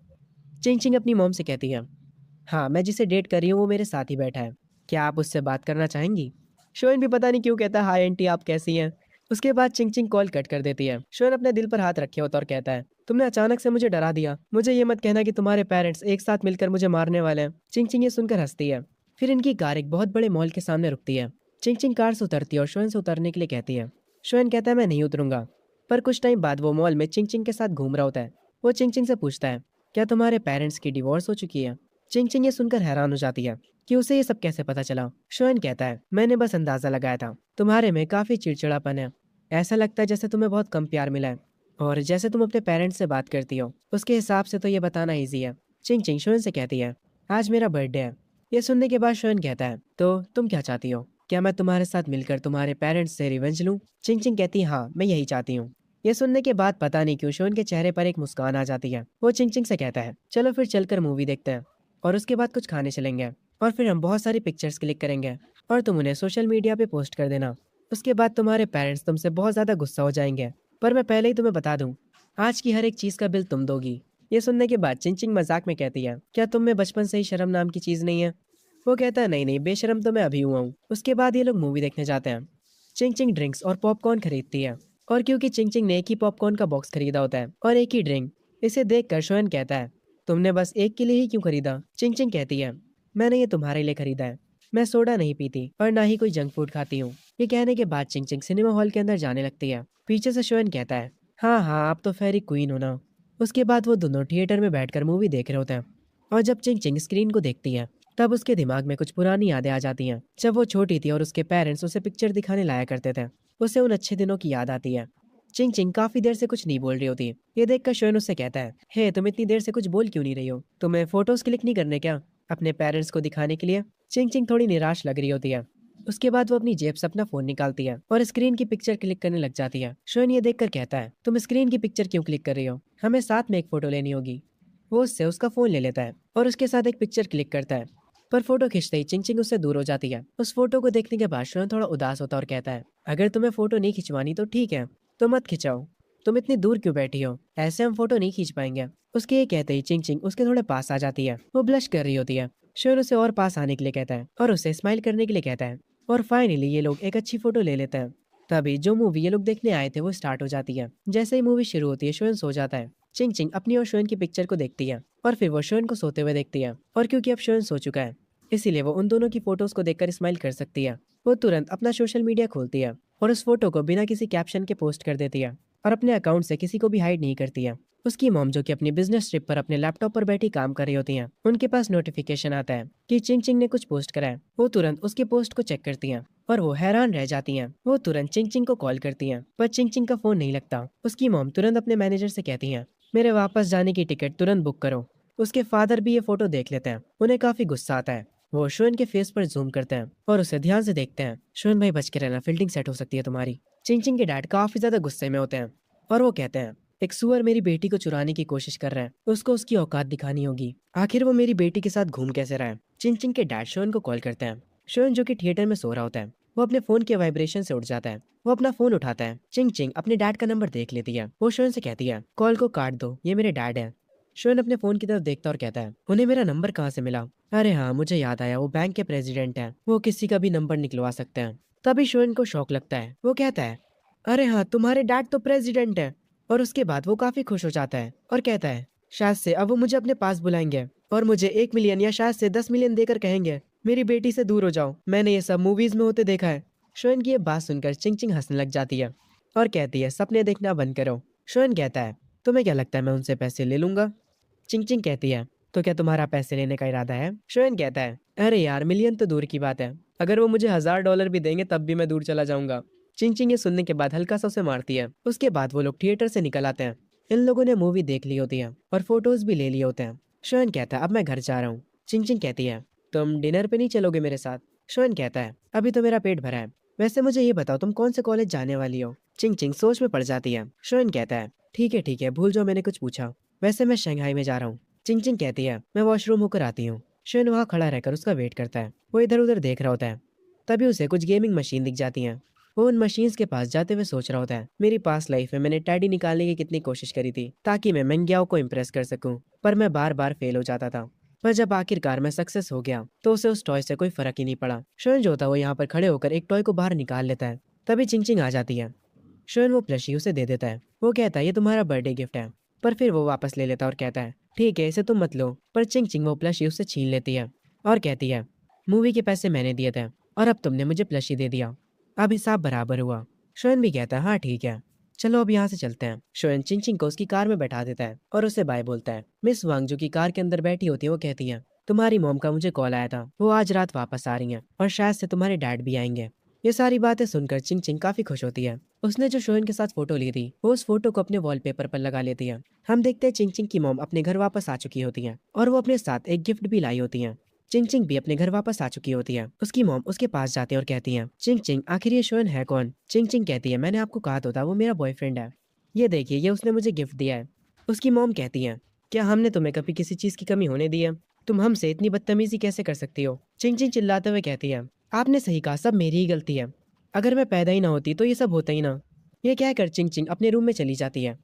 चिंग चिंग अपनी मॉम से कहती है, हाँ मैं जिसे डेट कर रही हूँ वो मेरे साथ ही बैठा है, क्या आप उससे बात करना चाहेंगी? शोएन भी पता नहीं क्यों कहता है, हाय आंटी आप कैसी हैं? उसके बाद चिंग चिंग कॉल कट कर देती है। शोएन अपने दिल पर हाथ रखे होता और कहता है, तुमने अचानक से मुझे डरा दिया। मुझे ये मत कहना कि तुम्हारे पेरेंट्स एक साथ मिलकर मुझे मारने वाले हैं। चिंग चिंग ये सुनकर हंसती है। फिर इनकी कार एक बहुत बड़े मॉल के सामने रुकती है। चिंग चिंग कार से उतरती है और शोएन से उतरने के लिए कहती है। शोएन कहता है, मैं नहीं उतरूंगा। पर कुछ टाइम बाद वो मॉल में चिंग चिंग के साथ घूम रहा होता है। वो चिंग चिंग से पूछता है, क्या तुम्हारे पेरेंट्स की डिवोर्स हो चुकी है? चिंग चिंग ये सुनकर हैरान हो जाती है कि उसे ये सब कैसे पता चला। शोएन कहता है, मैंने बस अंदाजा लगाया था, तुम्हारे में काफी चिड़चिड़ापन है। ऐसा लगता है जैसे तुम्हें बहुत कम प्यार मिला है और जैसे तुम अपने पेरेंट्स से बात करती हो उसके हिसाब से तो ये बताना ईजी है। चिंग चिंग शोएन से कहती है, आज मेरा बर्थडे है। ये सुनने के बाद शोएन कहता है, तो तुम क्या चाहती हो? क्या मैं तुम्हारे साथ मिलकर तुम्हारे पेरेंट्स से रिवेंज लूं? चिंग चिंग कहती है, हाँ मैं यही चाहती हूँ। ये सुनने के बाद पता नहीं क्यों शोएन के चेहरे पर एक मुस्कान आ जाती है। वो चिंग चिंग से कहता है, चलो फिर चलकर मूवी देखते हैं और उसके बाद कुछ खाने चलेंगे और फिर हम बहुत सारी पिक्चर्स क्लिक करेंगे और तुम उन्हें सोशल मीडिया पे पोस्ट कर देना। उसके बाद तुम्हारे पेरेंट्स तुमसे बहुत ज़्यादा गुस्सा हो जाएंगे, पर मैं पहले ही तुम्हें बता दूं, आज की हर एक चीज़ का बिल तुम दोगी। ये सुनने के बाद चिंग चिंग मजाक में कहती है, क्या तुम में बचपन से ही शर्म नाम की चीज़ नहीं है? वो कहता है, नहीं नहीं बेशर्म तो मैं अभी हुआ हूँ। उसके बाद ये लोग मूवी देखने जाते हैं। चिंग चिंग ड्रिंक्स और पॉपकॉर्न खरीदती है और क्योंकि चिंग चिंग ने एक ही पॉपकॉर्न का बॉक्स खरीदा होता है और एक ही ड्रिंक, इसे देखकर शोएन कहता है, तुमने बस एक के लिए ही क्यों खरीदा? चिंग चिंग कहती है, मैंने ये तुम्हारे लिए खरीदा है। मैं सोडा नहीं पीती और ना ही कोई जंक फूड खाती हूँ। ये कहने के बाद चिंग चिंग सिनेमा हॉल के अंदर जाने लगती है। पीछे से शोएन कहता है, हाँ हाँ आप तो फेरी क्वीन हो ना। उसके बाद वो दोनों थिएटर में बैठकर मूवी देख रहे होते हैं और जब चिंग चिंग स्क्रीन को देखती है तब उसके दिमाग में कुछ पुरानी यादें आ जाती हैं। जब वो छोटी थी और उसके पेरेंट्स उसे पिक्चर दिखाने लाया करते थे, उसे उन अच्छे दिनों की याद आती है। चिंग चिंग काफी देर से कुछ नहीं बोल रही होती। ये देखकर शोएन उससे कहता है, हे तुम इतनी देर से कुछ बोल क्यों नहीं रही हो? तुम्हें फोटोज क्लिक नहीं करने क्या? अपने पेरेंट्स को दिखाने के लिए चिंग चिंग थोड़ी निराश लग रही होती है। उसके बाद वो अपनी जेब से अपना फोन निकालती है और स्क्रीन की पिक्चर क्लिक करने लग जाती है। शोन ये देखकर कहता है, तुम स्क्रीन की पिक्चर क्यों क्लिक कर रही हो, हमें साथ में एक फोटो लेनी होगी। वो उससे उसका फोन ले लेता है और उसके साथ एक पिक्चर क्लिक करता है, पर फोटो खींचते ही चिंग चिंग उससे दूर हो जाती है। उस फोटो को देखने के बाद शोन थोड़ा उदास होता है और कहता है, अगर तुम्हें फोटो नहीं खिंचवानी तो ठीक है, तो मत खिंचाओ। तुम इतनी दूर क्यों बैठी हो, ऐसे हम फोटो नहीं खींच पाएंगे। उसके ये कहते ही चिंग चिंग उसके थोड़े पास आ जाती है। वो ब्लश कर रही होती है। शोन उसे और पास आने के लिए कहता है और उसे स्माइल करने के लिए कहता है, और फाइनली ये लोग एक अच्छी फोटो ले लेते हैं। तभी जो मूवी ये लोग देखने आए थे वो स्टार्ट हो जाती है। जैसे ही मूवी शुरू होती है शोन सो जाता है। चिंग चिंग अपनी और शोन की पिक्चर को देखती है और फिर वो शोन को सोते हुए देखती है, और क्योंकि अब शोन सो चुका है इसीलिए वो उन दोनों की फोटोज को देखकर स्माइल कर सकती है। वो तुरंत अपना सोशल मीडिया खोलती है और उस फोटो को बिना किसी कैप्शन के पोस्ट कर देती है और अपने अकाउंट से किसी को भी हाइड नहीं करती है। उसकी मॉम जो कि अपनी बिजनेस ट्रिप पर अपने लैपटॉप पर बैठी काम कर रही होती हैं, उनके पास नोटिफिकेशन आता है कि चिंग चिंग ने कुछ पोस्ट करा है। वो तुरंत उसके पोस्ट को चेक करती हैं और वो हैरान रह जाती हैं। वो तुरंत चिंग चिंग को कॉल करती हैं, पर चिंग चिंग का फोन नहीं लगता। उसकी मॉम तुरंत अपने मैनेजर से कहती हैं, मेरे वापस जाने की टिकट तुरंत बुक करो। उसके फादर भी ये फोटो देख लेते हैं। उन्हें काफी गुस्सा आता है। वो शोन के फेस पर जूम करते हैं और उसे ध्यान से देखते हैं। शोन भाई बच के रहना, फील्डिंग सेट हो सकती है तुम्हारी। चिंग चिंग के डैड काफी ज्यादा गुस्से में होते हैं और वो कहते हैं, एक सुअर मेरी बेटी को चुराने की कोशिश कर रहा है, उसको उसकी औकात दिखानी होगी। आखिर वो मेरी बेटी के साथ घूम कैसे रहा है। चिंग चिंग के डैड शोन को कॉल करते हैं। शोन जो कि थिएटर में सो रहा होता है, वो अपने फोन के वाइब्रेशन से उठ जाता है। वो अपना फोन उठाता है। चिंग चिंग अपने डैड का नंबर देख लेती है। वो शोन से कहती है, कॉल को काट दो, ये मेरे डैड है। शोन अपने फोन की तरफ देखता और कहता है, उन्हें मेरा नंबर कहाँ से मिला। अरे हाँ, मुझे याद आया, वो बैंक के प्रेसिडेंट है, वो किसी का भी नंबर निकलवा सकते हैं। तभी शोन को शौक लगता है। वो कहता है, अरे हाँ, तुम्हारे डैड तो प्रेसिडेंट है। और उसके बाद वो काफी खुश हो जाता है और कहता है, शायद से अब वो मुझे अपने पास बुलाएंगे और मुझे 1 मिलियन या शायद से 10 मिलियन देकर कहेंगे, मेरी बेटी से दूर हो जाओ, मैंने ये सब मूवीज में होते देखा है। शोन की ये बात सुनकर चिंग चिंग हंसने लग जाती है और कहती है, सपने देखना बंद करो। शोन कहता है, तुम्हें क्या लगता है मैं उनसे पैसे ले लूंगा। चिंग चिंग कहती है, तो क्या तुम्हारा पैसे लेने का इरादा है। शोन कहता है, अरे यार, मिलियन तो दूर की बात है, अगर वो मुझे $1000 भी देंगे तब भी मैं दूर चला जाऊंगा। चिंग चिंग ये सुनने के बाद हल्का सा उसे मारती है। उसके बाद वो लोग थिएटर से निकल आते हैं। इन लोगों ने मूवी देख ली होती है और फोटोज भी ले लिए होते हैं। शोन कहता है, अब मैं घर जा रहा हूँ। चिंग चिंग कहती है, तुम डिनर पे नहीं चलोगे मेरे साथ। शोन कहता है, अभी तो मेरा पेट भरा है, वैसे मुझे ये बताओ तुम कौन से कॉलेज जाने वाली हो। चिंग चिंग सोच में पड़ जाती है। शोन कहता है, ठीक है, भूल जाओ मैंने कुछ पूछा, वैसे मैं शंघाई में जा रहा हूँ। चिंग चिंग कहती है, मैं वॉशरूम होकर आती हूँ। शोन वहाँ खड़ा रहकर उसका वेट करता है। वो इधर उधर देख रहा होता है। तभी उसे कुछ गेमिंग मशीन दिख जाती हैं। वो उन मशीन्स के पास जाते हुए सोच रहा होता है, मेरी पास्ट लाइफ में मैंने टैडी निकालने की कितनी कोशिश करी थी ताकि मैं मंग्याओ को इम्प्रेस कर सकूं, पर मैं बार बार फेल हो जाता था। पर जब आखिरकार मैं सक्सेस हो गया तो उसे उस टॉय से कोई फर्क ही नहीं पड़ा। शोन जो था वो यहाँ पर खड़े होकर एक टॉय को बाहर निकाल लेता है। तभी चिंग चिंग आ जाती है। शोन वो प्लशी उसे दे देता है। वो कहता है, ये तुम्हारा बर्थडे गिफ्ट है, पर फिर वो वापस ले लेता है और कहता है, ठीक है, इसे तुम मत लो। पर चिंग चिंग वो प्लशी उससे छीन लेती है और कहती है, मूवी के पैसे मैंने दिए थे और अब तुमने मुझे प्लशी दे दिया, अब हिसाब बराबर हुआ। शोएन भी कहता है, हाँ ठीक है, चलो अब यहाँ से चलते हैं। शोएन चिंग चिंग को उसकी कार में बैठा देता है और उसे बाय बोलता है। मिस वांग जो कि कार के अंदर बैठी होती है वो कहती है, तुम्हारी मॉम का मुझे कॉल आया था, वो आज रात वापस आ रही हैं और शायद से तुम्हारे डैड भी आएंगे। ये सारी बातें सुनकर चिंग चिंग काफी खुश होती है। उसने जो शोएन के साथ फोटो ली थी वो उस फोटो को अपने वॉलपेपर पर लगा लेती है। हम देखते हैं चिंग चिंग की मॉम अपने घर वापस आ चुकी होती है और वो अपने साथ एक गिफ्ट भी लाई होती है। चिंग चिंग भी अपने घर वापस आ चुकी होती है। उसकी मॉम उसके पास जाती है और कहती है, चिंग चिंग आखिर ये शोएन है कौन। चिंग चिंग कहती है, मैंने आपको कहा तो था वो मेरा बॉयफ्रेंड है, ये देखिए ये उसने मुझे गिफ्ट दिया है। उसकी मॉम कहती है, क्या हमने तुम्हें कभी किसी चीज की कमी होने दी है, तुम हमसे इतनी बदतमीजी कैसे कर सकती हो। चिंग चिंग चिल्लाते हुए कहती है, आपने सही कहा, सब मेरी ही गलती है, अगर मैं पैदा ही ना होती तो ये सब होता ही ना। ये कहकर चिंग चिंग अपने रूम में चली जाती है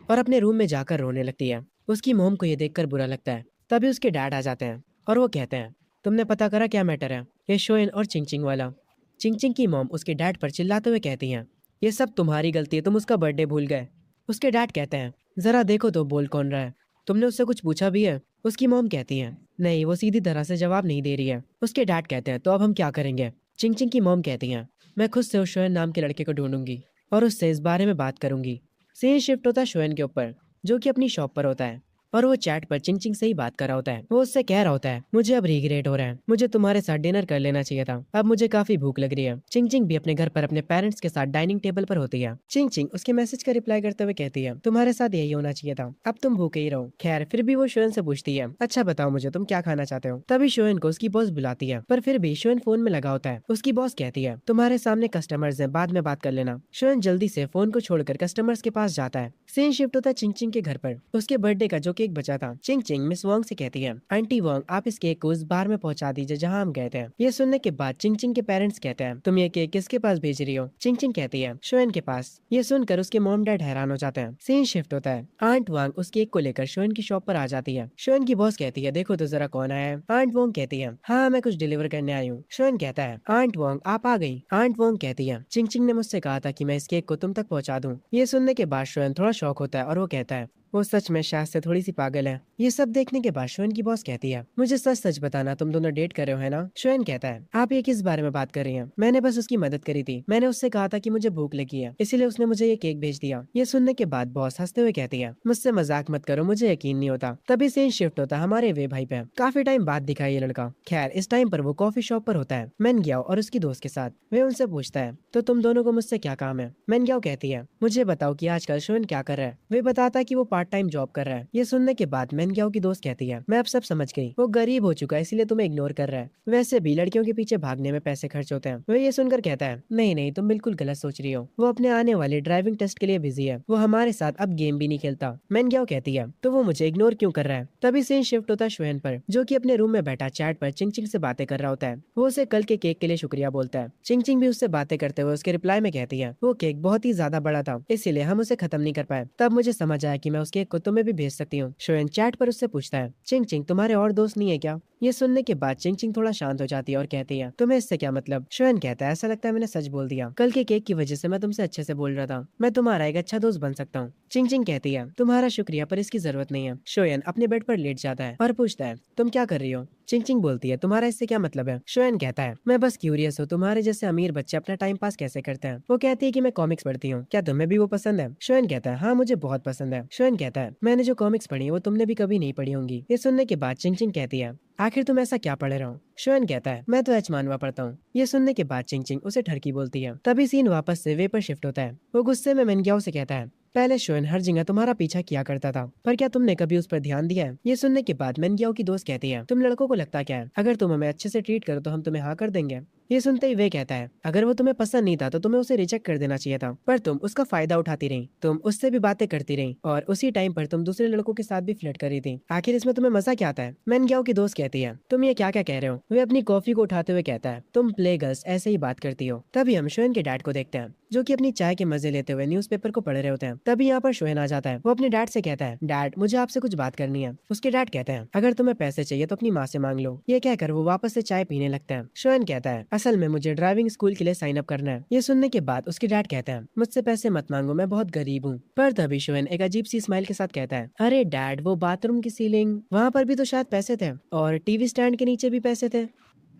और अपने रूम में जाकर रोने लगती है। उसकी मॉम को ये देखकर बुरा लगता है। तभी उसके डैड आ जाते हैं और वो कहते हैं, तुमने पता करा क्या मैटर है, ये शोएन और चिंग चिंग वाला। चिंग चिंग की मॉम उसके डैड पर चिल्लाते हुए कहती हैं, ये सब तुम्हारी गलती है, तुम उसका बर्थडे भूल गए। उसके डैड कहते हैं, जरा देखो तो बोल कौन रहा है, तुमने उससे कुछ पूछा भी है। उसकी मॉम कहती है, नहीं, वो सीधी तरह से जवाब नहीं दे रही है। उसके डैड कहते हैं, तो अब हम क्या करेंगे। चिंग चिंग की मॉम कहती हैं, मैं खुद से उस शोएन नाम के लड़के को ढूंढूंगी और उससे इस बारे में बात करूंगी। सीन शिफ्ट होता है शोएन के ऊपर जो कि अपनी शॉप पर होता है और वो चैट पर चिंग चिंग से ही बात कर रहा होता है। वो उससे कह रहा होता है, मुझे अब रिग्रेट हो रहा है, मुझे तुम्हारे साथ डिनर कर लेना चाहिए था, अब मुझे काफी भूख लग रही है। चिंग चिंग भी अपने घर पर अपने पेरेंट्स के साथ डाइनिंग टेबल पर होती है। चिंग चिंग उसके मैसेज का रिप्लाई करते हुए कहती है, तुम्हारे साथ यही होना चाहिए था, अब तुम भूखे ही रहो। खैर फिर भी वो शोएन से पूछती है, अच्छा बताओ मुझे तुम क्या खाना चाहते हो। तभी शोएन को उसकी बॉस बुलाती है, पर फिर भी शोएन फोन में लगा होता है। उसकी बॉस कहती है, तुम्हारे सामने कस्टमर्स हैं, बाद में बात कर लेना। शोएन जल्दी से फोन को छोड़कर कस्टमर्स के पास जाता है। सीन शिफ्ट होता है चिंग चिंग के घर पर। उसके बर्थडे का जो केक बचा था। चिंग चिंग मिस वोंग से कहती है, आंटी वोंग आप इस केक को उस बार में पहुंचा दीजिए जहां हम गए थे। ये सुनने के बाद चिंग चिंग के पेरेंट्स कहते हैं, तुम ये केक किसके पास भेज रही हो। चिंग चिंग कहती है, शोएन के पास। ये सुनकर उसके मॉम डैड हैरान हो जाते हैं। सीन शिफ्ट होता है। आंट वांग उस केक को लेकर शोएन की शॉप पर आ जाती है। शोएन की बॉस कहती है, देखो तो जरा कौन आया है। आंट वोंग कहती है, हाँ मैं कुछ डिलीवर करने आई हूँ। शोएन कहता है, आंट वोंग आप आ गई। आंट वोंग कहती है, चिंग चिंग ने मुझसे कहा था कि मैं इस केक को तुम तक पहुंचा दूं। ये सुनने के बाद शोएन थोड़ा शॉक होता है और वो कहता है, वो सच में शायद से थोड़ी सी पागल है। ये सब देखने के बाद शोएन की बॉस कहती है, मुझे सच सच बताना तुम दोनों डेट कर रहे हो है ना। शोएन कहता है, आप ये किस बारे में बात कर रही हैं, मैंने बस उसकी मदद करी थी। मैंने उससे कहा था कि मुझे भूख लगी है, इसीलिए उसने मुझे ये केक भेज दिया। ये सुनने के बाद बॉस हंसते हुए कहती है, मुझसे मजाक मत करो, मुझे यकीन नहीं होता। तभी सीन शिफ्ट होता है हमारे वे भाई पे। काफी टाइम बाद दिखा है ये लड़का। खैर इस टाइम पर वो कॉफी शॉप पर होता है मैन ग्याओ और उसकी दोस्त के साथ। वे उनसे पूछता है, तो तुम दोनों को मुझसे क्या काम है। मैन ग्याओ कहती है, मुझे बताओ कि आजकल शोएन क्या कर रहा है। वे बताता है कि वो पार्ट टाइम जॉब कर रहा है। ये सुनने के बाद मैन ग्याओ की दोस्त कहती है, मैं अब सब समझ गई, वो गरीब हो चुका है इसीलिए तुम्हें इग्नोर कर रहा है। वैसे भी लड़कियों के पीछे भागने में पैसे खर्च होते हैं। वो ये सुनकर कहता है, नहीं नहीं तुम बिल्कुल गलत सोच रही हो, वो अपने आने वाले ड्राइविंग टेस्ट के लिए बिजी है, वो हमारे साथ अब गेम भी नहीं खेलता। मैन ग्याओ कहती है, तो वो मुझे इग्नोर क्यों कर रहा है। तभी सीन शिफ्ट होता है शोएन पर, जो कि अपने रूम में बैठा चैट पर चिंग चिंग से बातें कर रहा होता है। वो उसे कल के केक के लिए शुक्रिया बोलता है। चिंग चिंग भी उससे बातें करते हुए उसके रिप्लाई में कहती है, वो केक बहुत ही ज्यादा बड़ा था इसीलिए हम उसे खत्म नहीं कर पाए। तब मुझे समझ आया कि मैं उस केक को तुम्हें भी भेज सकती हूँ। शोएन चैट पर उससे पूछता है, चिंग चिंग तुम्हारे और दोस्त नहीं है क्या। ये सुनने के बाद चिंग चिंग थोड़ा शांत हो जाती है और कहती है, तुम्हें इससे क्या मतलब। शोएन कहता है, ऐसा लगता है मैंने सच बोल दिया, कल के केक की वजह से मैं तुमसे अच्छे से बोल रहा था, मैं तुम्हारा एक अच्छा दोस्त बन सकता हूँ। चिंग चिंग कहती है, तुम्हारा शुक्रिया पर इसकी जरूरत नहीं है। शोएन अपने बेड पर लेट जाता है और पूछता है, तुम क्या कर रही हो। चिंग चिंग बोलती है, तुम्हारा इससे क्या मतलब है। शोएन कहता है, मैं बस क्यूरियस हूँ तुम्हारे जैसे अमीर बच्चे अपना टाइम पास कैसे करते हैं। वो कहती है कि मैं कॉमिक्स पढ़ती हूँ, क्या तुम्हें भी वो पसंद है। शोएन कहता है, हाँ मुझे बहुत पसंद है। शोएन कहता है, मैंने जो कॉमिक्स पढ़ी है वो तुमने भी कभी नहीं पढ़ी होंगी। ये सुनने के बाद चिंग चिंग कहती है, आखिर तुम ऐसा क्या पढ़ रहे हो। शोएन कहता है, मैं तो एच मानवा पढ़ता हूँ। ये सुनने के बाद चिंग चिंग उसे ठरकी बोलती है। तभी सीन वापस से वे पर शिफ्ट होता है। वो गुस्से में मेनग्याओ से कहता है, पहले शोएन हर जगह तुम्हारा पीछा किया करता था, पर क्या तुमने कभी उस पर ध्यान दिया है। ये सुनने के बाद मेनग्याओ की दोस्त कहती है, तुम लड़कों को लगता क्या है, अगर तुम हमें अच्छे से ट्रीट करो तो हम तुम्हें हाँ कर देंगे। ये सुनते ही वे कहता है, अगर वो तुम्हें पसंद नहीं था तो तुम्हें उसे रिजेक्ट कर देना चाहिए था, पर तुम उसका फायदा उठाती रही, तुम उससे भी बातें करती रही और उसी टाइम पर तुम दूसरे लड़कों के साथ भी फ्लर्ट कर रही थी। आखिर इसमें तुम्हें मजा क्या आता है। मेनग्याओ की दोस्त कहती है, तुम ये क्या क्या कह रहे हो। वे अपनी कॉफी को उठाते हुए कहता है, तुम प्ले गर्ल्स ऐसे ही बात करती हो। तभी हम शोएन के डैड को देखते हैं, जो कि अपनी चाय के मजे लेते हुए न्यूज़पेपर को पढ़ रहे होते हैं। तभी यहाँ पर शोएन आ जाता है। वो अपने डैड से कहता है, डैड मुझे आपसे कुछ बात करनी है। उसके डैड कहते हैं, अगर तुम्हें पैसे चाहिए तो अपनी माँ से मांग लो। ये कहकर वो वापस से चाय पीने लगते हैं। शोएन कहता है, असल में मुझे ड्राइविंग स्कूल के लिए साइन अप करना है। ये सुनने के बाद उसके डैड कहते हैं, मुझसे पैसे मत मांगो, मैं बहुत गरीब हूँ। पर तभी शोएन एक अजीब सी स्माइल के साथ कहता है, अरे डैड वो बाथरूम की सीलिंग वहाँ पर भी तो शायद पैसे थे और टीवी स्टैंड के नीचे भी पैसे थे।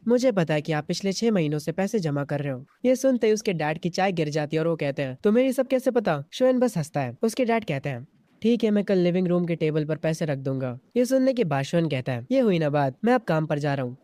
मुझे पता है कि आप पिछले 6 महीनों से पैसे जमा कर रहे हो। ये सुनते ही उसके डैड की चाय गिर जाती है और वो कहते हैं, तुम्हें ये सब कैसे पता। शोएन बस हंसता है। उसके डैड कहते हैं, ठीक है मैं कल लिविंग रूम के टेबल पर पैसे रख दूंगा। ये सुनने के बाद शोएन कहता है, ये हुई ना बात, मैं अब काम पर जा रहा हूँ।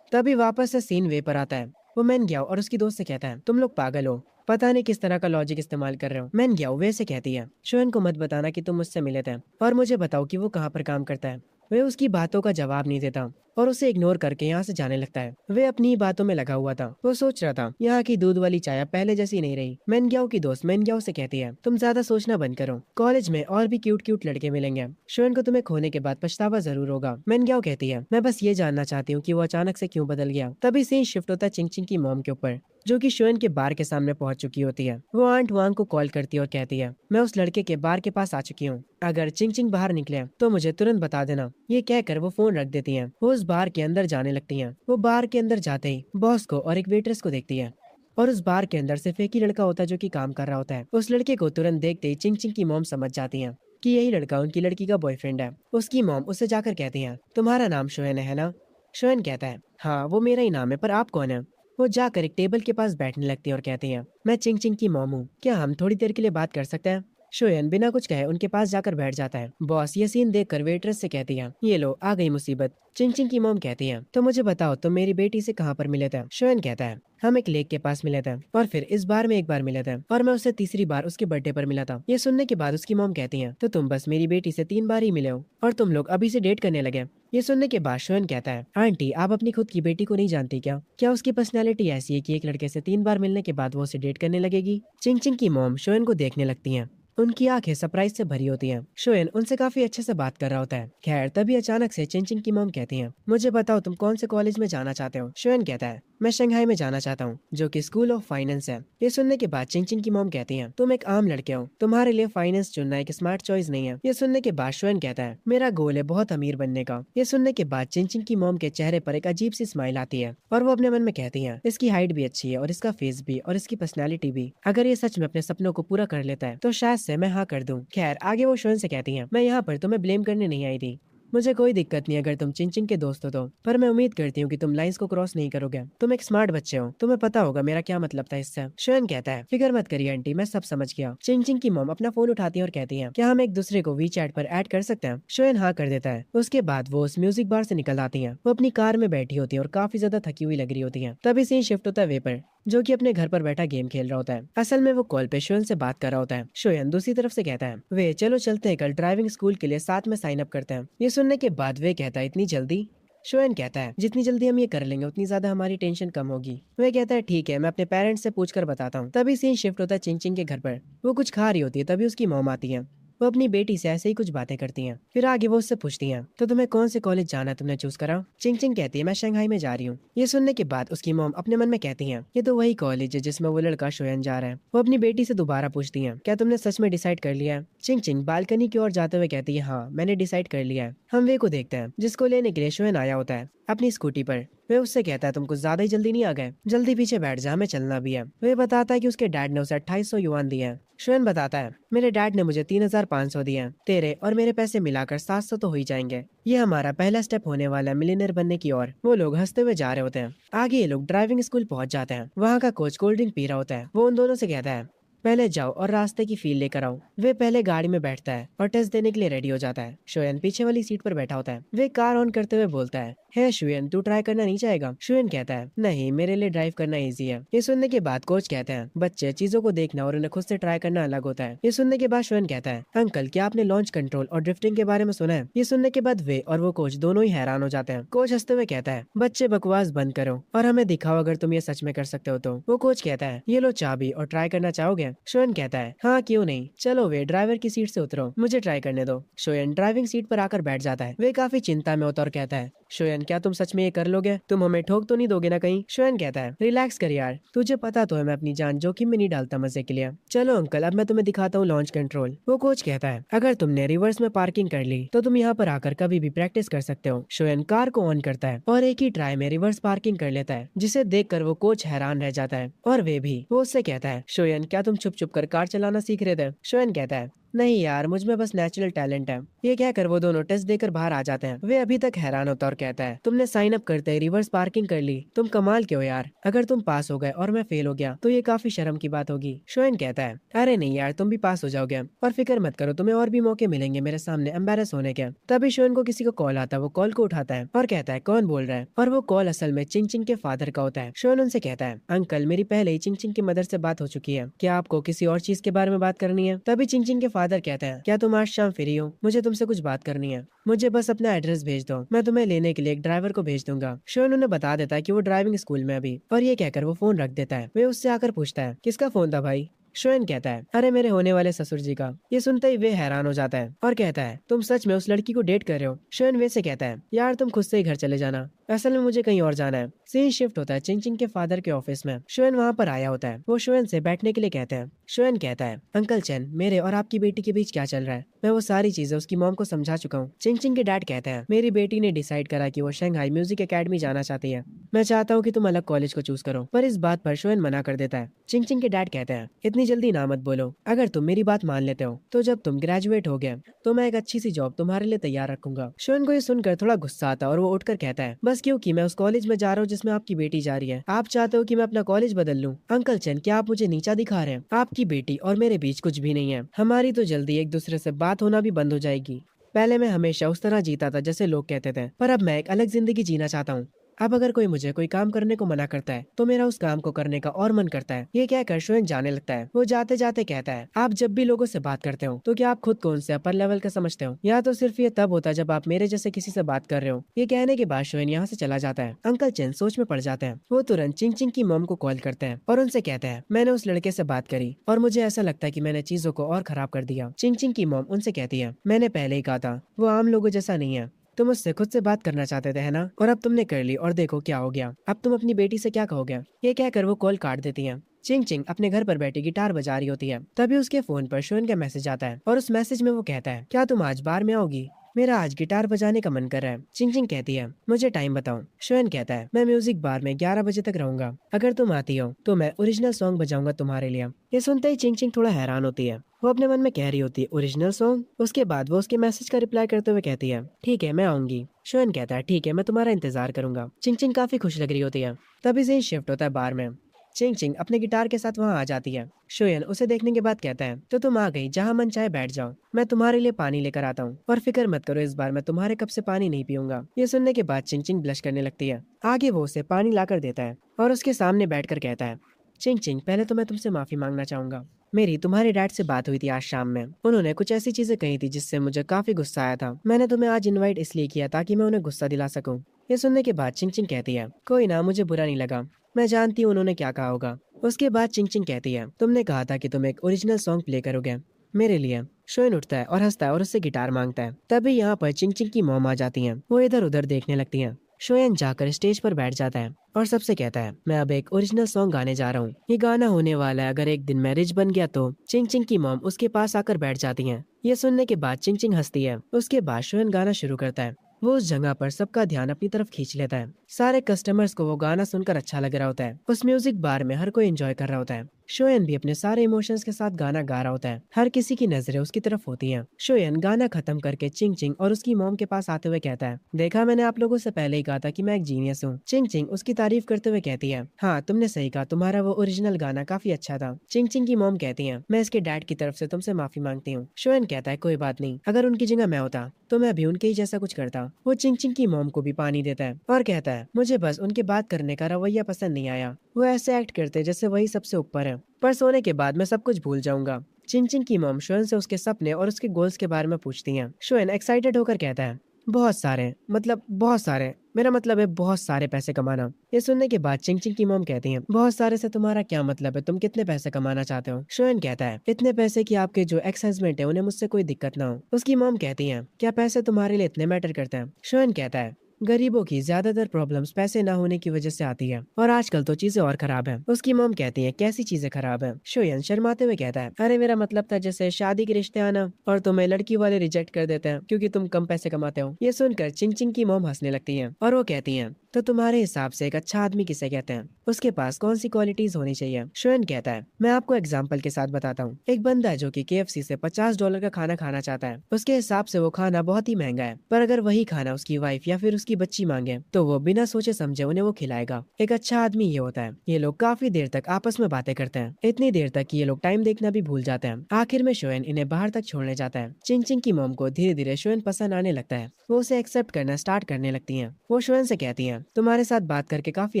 तभी वापस से सीन वे पर आता है। वो मैन ग्याओ और उसकी दोस्त से कहता है, तुम लोग पागल हो, पता नहीं किस तरह का लॉजिक इस्तेमाल कर रहे हो। मैन ग्याओ वे से कहती है, शोएन को मत बताना कि तुम मुझसे मिले थे और मुझे बताओ कि वो कहाँ पर काम करता है। वे उसकी बातों का जवाब नहीं देता और उसे इग्नोर करके यहाँ से जाने लगता है। वे अपनी ही बातों में लगा हुआ था। वो सोच रहा था, यहाँ की दूध वाली चाय अब पहले जैसी नहीं रही। मेनग्याओ की दोस्त मेनग्याओ से कहती है, तुम ज्यादा सोचना बंद करो, कॉलेज में और भी क्यूट क्यूट लड़के मिलेंगे। शोएन को तुम्हें खोने के बाद पछतावा जरूर होगा। मेनग्याओ कहती है, मैं बस ये जानना चाहती हूँ कि वो अचानक से क्यों बदल गया। तभी सीन शिफ्ट होता है चिंग चिंग की मॉम के ऊपर, जो कि शोएन के बार के सामने पहुंच चुकी होती है। वो आंट वांग को कॉल करती है और कहती है, मैं उस लड़के के बार के पास आ चुकी हूँ, अगर चिंग चिंग बाहर निकले तो मुझे तुरंत बता देना। ये कहकर वो फोन रख देती हैं। वो उस बार के अंदर जाने लगती हैं। वो बार के अंदर जाते ही बॉस को और एक वेट्रेस को देखती है और उस बार के अंदर सिर्फ एक ही लड़का होता है जो कि काम कर रहा होता है। उस लड़के को तुरंत देखते ही चिंग चिंग की मॉम समझ जाती है कि यही लड़का उनकी लड़की का बॉयफ्रेंड है। उसकी मॉम उससे जाकर कहती है, तुम्हारा नाम शोएन है ना। शोएन कहता है, हाँ वो मेरा ही नाम है, पर आप कौन है। वो जाकर एक टेबल के पास बैठने लगती है और कहती है, मैं चिंग चिंग की मॉम हूँ, क्या हम थोड़ी देर के लिए बात कर सकते हैं। शोयन बिना कुछ कहे उनके पास जाकर बैठ जाता है। बॉस ये सीन देखकर वेट्रेस से कहती है, ये लो आ गई मुसीबत। चिंग चिंग की मॉम कहती है, तो मुझे बताओ तुम मेरी बेटी से कहाँ पर मिले थे? शोयन कहता है, हम एक लेक के पास मिले थे और फिर इस बार में एक बार मिले थे और मैं उससे तीसरी बार उसके बर्थडे पर मिला था। ये सुनने के बाद उसकी मॉम कहती है, तो तुम बस मेरी बेटी से 3 बार ही मिले हो और तुम लोग अभी से डेट करने लगे? ये सुनने के बाद शोयन कहता है, आंटी आप अपनी खुद की बेटी को नहीं जानती क्या? क्या उसकी पर्सनैलिटी ऐसी है कि एक लड़के से 3 बार मिलने के बाद वो उसे डेट करने लगेगी? चिंग चिंग की मॉम शोयन को देखने लगती है। उनकी आंखें सरप्राइज से भरी होती हैं। शोयन उनसे काफी अच्छे से बात कर रहा होता है। खैर तभी अचानक से चिंग चिंग की मॉम कहती हैं, मुझे बताओ तुम कौन से कॉलेज में जाना चाहते हो? शोयन कहता है, मैं शंघाई में जाना चाहता हूँ, जो कि स्कूल ऑफ फाइनेंस है। ये सुनने के बाद चिंग चिंग की मॉम कहती हैं, तुम एक आम लड़के हो, तुम्हारे लिए फाइनेंस चुनना एक स्मार्ट चॉइस नहीं है। ये सुनने के बाद शोयन कहता है, मेरा गोल है बहुत अमीर बनने का। ये सुनने के बाद चिंग चिंग की मॉम के चेहरे पर एक अजीब सी स्माइल आती है और वो अपने मन में कहती है, इसकी हाइट भी अच्छी है और इसका फेस भी और इसकी पर्सनैलिटी भी। अगर ये सच में अपने सपनों को पूरा कर लेता है तो शायद से मैं हाँ कर दूं। खैर आगे वो शोयन से कहती हैं, मैं यहाँ पर तुम्हें ब्लेम करने नहीं आई थी। मुझे कोई दिक्कत नहीं अगर तुम चिंग चिंग के दोस्त हो तो, पर मैं उम्मीद करती हूँ कि तुम लाइंस को क्रॉस नहीं करोगे। तुम एक स्मार्ट बच्चे हो, तुम्हें पता होगा मेरा क्या मतलब था इससे। शोयन कहता है, फिक्र मत करिए आंटी, मैं सब समझ गया। चिंग चिंग की मॉम अपना फोन उठाती है और कहती है, क्या हम एक दूसरे को वी चैट पर ऐड कर सकते हैं? शोयन हाँ कर देता है। उसके बाद वो उस म्यूजिक बार से निकल आती है। वो अपनी कार में बैठी होती है और काफी ज्यादा थकी हुई लग रही होती है। तभी सीन शिफ्ट होता है वे पर, जो कि अपने घर पर बैठा गेम खेल रहा होता है। असल में वो कॉल पे शोयन से बात कर रहा होता है। शोयन दूसरी तरफ से कहता है, वे चलो चलते हैं, कल ड्राइविंग स्कूल के लिए साथ में साइन अप करते हैं। ये सुनने के बाद वे कहता है, इतनी जल्दी? शोयन कहता है, जितनी जल्दी हम ये कर लेंगे उतनी ज्यादा हमारी टेंशन कम होगी। वे कहता है, ठीक है मैं अपने पेरेंट्स से पूछकर बताता हूँ। तभी सीन शिफ्ट होता है चिंग चिंग के घर पर। वो कुछ खा रही होती है, तभी उसकी मॉम आती है। वो अपनी बेटी से ऐसे ही कुछ बातें करती हैं। फिर आगे वो उससे पूछती हैं, तो तुम्हें कौन से कॉलेज जाना तुमने चूज करा? चिंग चिंग कहती है, मैं शंघाई में जा रही हूँ। ये सुनने के बाद उसकी मॉम अपने मन में कहती हैं, ये तो वही कॉलेज है जिसमें वो लड़का शोयन जा रहा है। वो अपनी बेटी से दोबारा पूछती हैं, क्या तुमने सच में डिसाइड कर लिया है? चिंग चिंग बालकनी की ओर जाते हुए कहती है, हाँ मैंने डिसाइड कर लिया है। हम वे को देखते हैं जिसको लेने के लिए शोयन आया होता है अपनी स्कूटी पर। वे उससे कहता है, तुम कुछ ज्यादा ही जल्दी नहीं आ गए? जल्दी पीछे बैठ जा, हमें चलना भी है। वे बताता है कि उसके डैड ने उसे 2800 युआन दिए हैं। शोयन बताता है, मेरे डैड ने मुझे 3500 दिए हैं। तेरे और मेरे पैसे मिलाकर 700 तो हो ही जाएंगे। ये हमारा पहला स्टेप होने वाला है मिलियनर बनने की ओर। वो लोग हंसते हुए जा रहे होते हैं। आगे ये लोग ड्राइविंग स्कूल पहुंच जाते हैं। वहाँ का कोच कोल्ड ड्रिंक पी रहा होता है। वो उन दोनों से कहता है, पहले जाओ और रास्ते की फील लेकर आओ। वे पहले गाड़ी में बैठता है और टेस्ट देने के लिए रेडी हो जाता है। शोयन पीछे वाली सीट पर बैठा होता है। वे कार ऑन करते हुए बोलता है, हे शोयन तू ट्राई करना नहीं चाहेगा? शोयन कहता है, नहीं मेरे लिए ड्राइव करना इजी है। ये सुनने के बाद कोच कहते हैं, बच्चे चीजों को देखना और उन्हें खुद से ट्राई करना अलग होता है। ये सुनने के बाद शोयन कहता है, अंकल क्या आपने लॉन्च कंट्रोल और ड्रिफ्टिंग के बारे में सुना है? ये सुनने के बाद वे और वो कोच दोनों ही हैरान हो जाते हैं। कोच हंसते हुए कहता है, बच्चे बकवास बंद करो और हमें दिखाओ अगर तुम ये सच में कर सकते हो तो। वो कोच कहता है, ये लो चाबी और ट्राई करना चाहोगे? शोयन कहता है, हाँ क्यों नहीं, चलो वे ड्राइवर की सीट से उतरो, मुझे ट्राई करने दो। शोयन ड्राइविंग सीट पर आकर बैठ जाता है। वे काफी चिंता में होता और कहता है, शोयन क्या तुम सच में ये कर लोगे? तुम हमें ठोक तो नहीं दोगे ना कहीं? शोयन कहता है, रिलैक्स कर यार, तुझे पता तो है मैं अपनी जान जोखिम में नहीं डालता मजे के लिए। चलो अंकल अब मैं तुम्हें दिखाता हूँ लॉन्च कंट्रोल। वो कोच कहता है, अगर तुमने रिवर्स में पार्किंग कर ली तो तुम यहाँ पर आकर कभी भी प्रैक्टिस कर सकते हो। शोयन कार को ऑन करता है और एक ही ट्राई में रिवर्स पार्किंग कर लेता है, जिसे देखकर वो कोच हैरान रह जाता है और वे भी। वो उससे कहता है, शोयन क्या तुम छुप छुप कर कार चलाना सीख रहे थे? शोयन कहता है, नहीं यार मुझ में बस नेचुरल टैलेंट है। ये कहकर वो दोनों टेस्ट देकर बाहर आ जाते हैं। वे अभी तक हैरान होता और कहता है, तुमने साइन अप करते ही रिवर्स पार्किंग कर ली, तुम कमाल के हो यार। अगर तुम पास हो गए और मैं फेल हो गया तो ये काफी शर्म की बात होगी। शोयन कहता है, अरे नहीं यार तुम भी पास हो जाओगे और फिक्र मत करो, तुम्हें और भी मौके मिलेंगे मेरे सामने एम्बेरस होने के। तभी शोयन को किसी को कॉल आता है। वो कॉल को उठाता है और कहता है, कौन बोल रहा है? और वो कॉल असल में चिंग चिंग के फादर का होता है। शोयन उनसे कहता है, अंकल मेरी पहले ही चिंग चिंग की मदर से बात हो चुकी है, क्या आपको किसी और चीज के बारे में बात करनी है? तभी चिंग चिंग के फादर कहते हैं, क्या तुम आज शाम फ्री हो? मुझे तुमसे कुछ बात करनी है, मुझे बस अपना एड्रेस भेज दो, मैं तुम्हें लेने के लिए एक ड्राइवर को भेज दूंगा। शोयन उन्हें बता देता है कि वो ड्राइविंग स्कूल में अभी, और ये कहकर वो फोन रख देता है। वे उससे आकर पूछता है, किसका फोन था भाई? शोयन कहता है, अरे मेरे होने वाले ससुर जी का। ये सुनते ही वे हैरान हो जाता है और कहता है, तुम सच में उस लड़की को डेट कर रहे हो? शोयन वे से कहता है, यार तुम खुद से ही घर चले जाना, असल में मुझे कहीं और जाना है। सीन शिफ्ट होता है चिंग चिंग के फादर के ऑफिस में। शोयन वहाँ पर आया होता है। वो शोयन से बैठने के लिए कहते हैं। शोयन कहता है, अंकल चैन मेरे और आपकी बेटी के बीच क्या चल रहा है? मैं वो सारी चीजें उसकी मॉम को समझा चुका हूँ। चिंग चिंग के डैड कहते हैं, मेरी बेटी ने डिसाइड करा कि वो शंघाई म्यूजिक एकेडमी जाना चाहती है। मैं चाहता हूँ कि तुम अलग कॉलेज को चूज करो, पर इस बात पर शोयन मना कर देता है। चिंग चिंग के डैड कहते हैं, इतनी जल्दी ना मत बोलो, अगर तुम मेरी बात मान लेते हो तो जब तुम ग्रेजुएट हो गए तो मैं एक अच्छी सी जॉब तुम्हारे लिए तैयार रखूंगा। शोयन को ये सुनकर थोड़ा गुस्सा आता और वो उठकर कहता है, बस बस क्योंकि मैं उस कॉलेज में जा रहा हूँ जिसमें आपकी बेटी जा रही है। आप चाहते हो कि मैं अपना कॉलेज बदल लूं? अंकल चेन, क्या आप मुझे नीचा दिखा रहे हैं? आपकी बेटी और मेरे बीच कुछ भी नहीं है। हमारी तो जल्दी एक दूसरे से बात होना भी बंद हो जाएगी। पहले मैं हमेशा उस तरह जीता था जैसे लोग कहते थे, पर अब मैं एक अलग जिंदगी जीना चाहता हूँ। अब अगर कोई मुझे कोई काम करने को मना करता है तो मेरा उस काम को करने का और मन करता है। ये कहकर शोएन जाने लगता है। वो जाते जाते कहता है, आप जब भी लोगों से बात करते हो तो क्या आप खुद को उनसे अपर लेवल का समझते हो, या तो सिर्फ ये तब होता है जब आप मेरे जैसे किसी से बात कर रहे हो। ये कहने के बाद शोएन यहाँ से चला जाता है। अंकल चेन सोच में पड़ जाते हैं। वो तुरंत चिंग चिंग की मॉम को कॉल करते हैं और उनसे कहते हैं, मैंने उस लड़के से बात करी और मुझे ऐसा लगता है कि मैंने चीजों को और खराब कर दिया। चिंग चिंग की मॉम उनसे कहती है, मैंने पहले ही कहा था, वो आम लोगों जैसा नहीं है। तुम उससे खुद से बात करना चाहते थे, है ना? और अब तुमने कर ली और देखो क्या हो गया। अब तुम अपनी बेटी से क्या कहोगे? ये कहकर वो कॉल काट देती हैं। चिंग चिंग अपने घर पर बैठी गिटार बजा रही होती है। तभी उसके फोन पर शोन का मैसेज आता है और उस मैसेज में वो कहता है, क्या तुम आज बार में आओगी? मेरा आज गिटार बजाने का मन कर रहा है। चिंग चिंग कहती है, मुझे टाइम बताओ। शोएन कहता है, मैं म्यूजिक बार में 11 बजे तक रहूंगा। अगर तुम आती हो तो मैं ओरिजिनल सॉन्ग बजाऊंगा तुम्हारे लिए। ये सुनते ही चिंग चिंग थोड़ा हैरान होती है। वो अपने मन में कह रही होती है, ओरिजिनल सॉन्ग? उसके बाद वो उसके मैसेज का रिप्लाई करते हुए कहती है, ठीक है मैं आऊंगी। शोएन कहता है, ठीक है मैं तुम्हारा इंतजार करूंगा। चिंग चिंग काफी खुश लग रही होती है। तभी से ही शिफ्ट होता है बार में। चिंग चिंग अपने गिटार के साथ वहां आ जाती है। शोयन उसे देखने के बाद कहता है, तो तुम आ गई, जहां मन चाहे बैठ जाओ। मैं तुम्हारे लिए पानी लेकर आता हूँ और फिक्र मत करो, इस बार मैं तुम्हारे कप से पानी नहीं पीऊंगा। ये सुनने के बाद चिंग चिंग ब्लश करने लगती है। आगे वो उसे पानी लाकर देता है और उसके सामने बैठकर कहता है, चिंग चिंग पहले तो मैं तुमसे माफी मांगना चाहूंगा। मेरी तुम्हारे डैड से बात हुई थी आज शाम में। उन्होंने कुछ ऐसी चीजें कही थी जिससे मुझे काफी गुस्सा आया था। मैंने तुम्हें आज इनवाइट इसलिए किया ताकि मैं उन्हें गुस्सा दिला सकूं। ये सुनने के बाद चिंग चिंग कहती है, कोई ना, मुझे बुरा नहीं लगा। मैं जानती हूँ उन्होंने क्या कहा होगा। उसके बाद चिंग चिंग कहती है, तुमने कहा था कि तुम एक ओरिजिनल सॉन्ग प्ले करोगे मेरे लिए। शोएन उठता है और हंसता है और उससे गिटार मांगता है। तभी यहाँ पर चिंग चिंग की मॉम आ जाती हैं। वो इधर उधर देखने लगती हैं। शोएन जाकर स्टेज पर बैठ जाता है और सबसे कहता है, मैं अब एक ओरिजिनल सॉन्ग गाने जा रहा हूँ। ये गाना होने वाला है, अगर एक दिन मैं रिच बन गया तो। चिंग चिंग की मॉम उसके पास आकर बैठ जाती हैं। ये सुनने के बाद चिंग चिंग हंसती है। उसके बाद शोएन गाना शुरू करता है। वो उस जगह पर सबका ध्यान अपनी तरफ खींच लेता है। सारे कस्टमर्स को वो गाना सुनकर अच्छा लग रहा होता है। उस म्यूजिक बार में हर कोई एंजॉय कर रहा होता है। शोयन भी अपने सारे इमोशंस के साथ गाना गा रहा होता है। हर किसी की नजरें उसकी तरफ होती हैं। शोयन गाना खत्म करके चिंग चिंग और उसकी मॉम के पास आते हुए कहता है, देखा, मैंने आप लोगों से पहले ही कहा था कि मैं एक जीनियस हूँ। चिंग चिंग उसकी तारीफ करते हुए कहती है, हाँ तुमने सही कहा, तुम्हारा वो ओरिजिनल गाना काफी अच्छा था। चिंग चिंग की मॉम कहती है, मैं इसके डैड की तरफ से तुमसे माफी मांगती हूँ। शोयन कहता है, कोई बात नहीं, अगर उनकी जगह मैं होता तो मैं भी उनके ही जैसा कुछ करता। वो चिंग चिंग की मॉम को भी पानी देता है और कहता है, मुझे बस उनके बात करने का रवैया पसंद नहीं आया। वो ऐसे एक्ट करते जैसे वही सबसे ऊपर है, पर सोने के बाद मैं सब कुछ भूल जाऊंगा। चिंग चिंग की मॉम शोएन से उसके सपने और उसके गोल्स के बारे में पूछती हैं। शोएन एक्साइटेड होकर कहता है, बहुत सारे, मतलब बहुत सारे, मेरा मतलब है बहुत सारे पैसे कमाना। ये सुनने के बाद चिंग चिंग की मॉम कहती हैं, बहुत सारे से तुम्हारा क्या मतलब है, तुम कितने पैसे कमाना चाहते हो? शोएन कहता है, इतने पैसे कि आपके जो एक्स हस्बैंड है उन्हें मुझसे कोई दिक्कत ना हो। उसकी मॉम कहती है, क्या पैसे तुम्हारे लिए इतने मैटर करते हैं? शोएन कहता है, गरीबों की ज्यादातर प्रॉब्लम्स पैसे ना होने की वजह से आती है और आजकल तो चीजें और खराब है। उसकी मॉम कहती है, कैसी चीजें खराब है? शोयन शर्माते हुए कहता है, अरे मेरा मतलब था जैसे शादी के रिश्ते आना और तुम्हें लड़की वाले रिजेक्ट कर देते हैं क्योंकि तुम कम पैसे कमाते हो। ये सुनकर चिंग चिंग की मॉम हंसने लगती है और वो कहती है, तो तुम्हारे हिसाब से एक अच्छा आदमी किसे कहते हैं? उसके पास कौन सी क्वालिटीज होनी चाहिए? शोएन कहता है, मैं आपको एग्जाम्पल के साथ बताता हूँ। एक बंदा है जो कि KFC से $50 का खाना खाना चाहता है। उसके हिसाब से वो खाना बहुत ही महंगा है, पर अगर वही खाना उसकी वाइफ या फिर उसकी बच्ची मांगे तो वो बिना सोचे समझे उन्हें वो खिलाएगा। एक अच्छा आदमी ये होता है। ये लोग काफी देर तक आपस में बातें करते हैं, इतनी देर तक कि ये लोग टाइम देखना भी भूल जाते हैं। आखिर में शोएन इन्हें बाहर तक छोड़ने जाता है। चिंग चिंग की मॉम को धीरे धीरे शोएन पसंद आने लगता है। वो उसे एक्सेप्ट करना स्टार्ट करने लगती है। वो शोएन से कहती है, तुम्हारे साथ बात करके काफी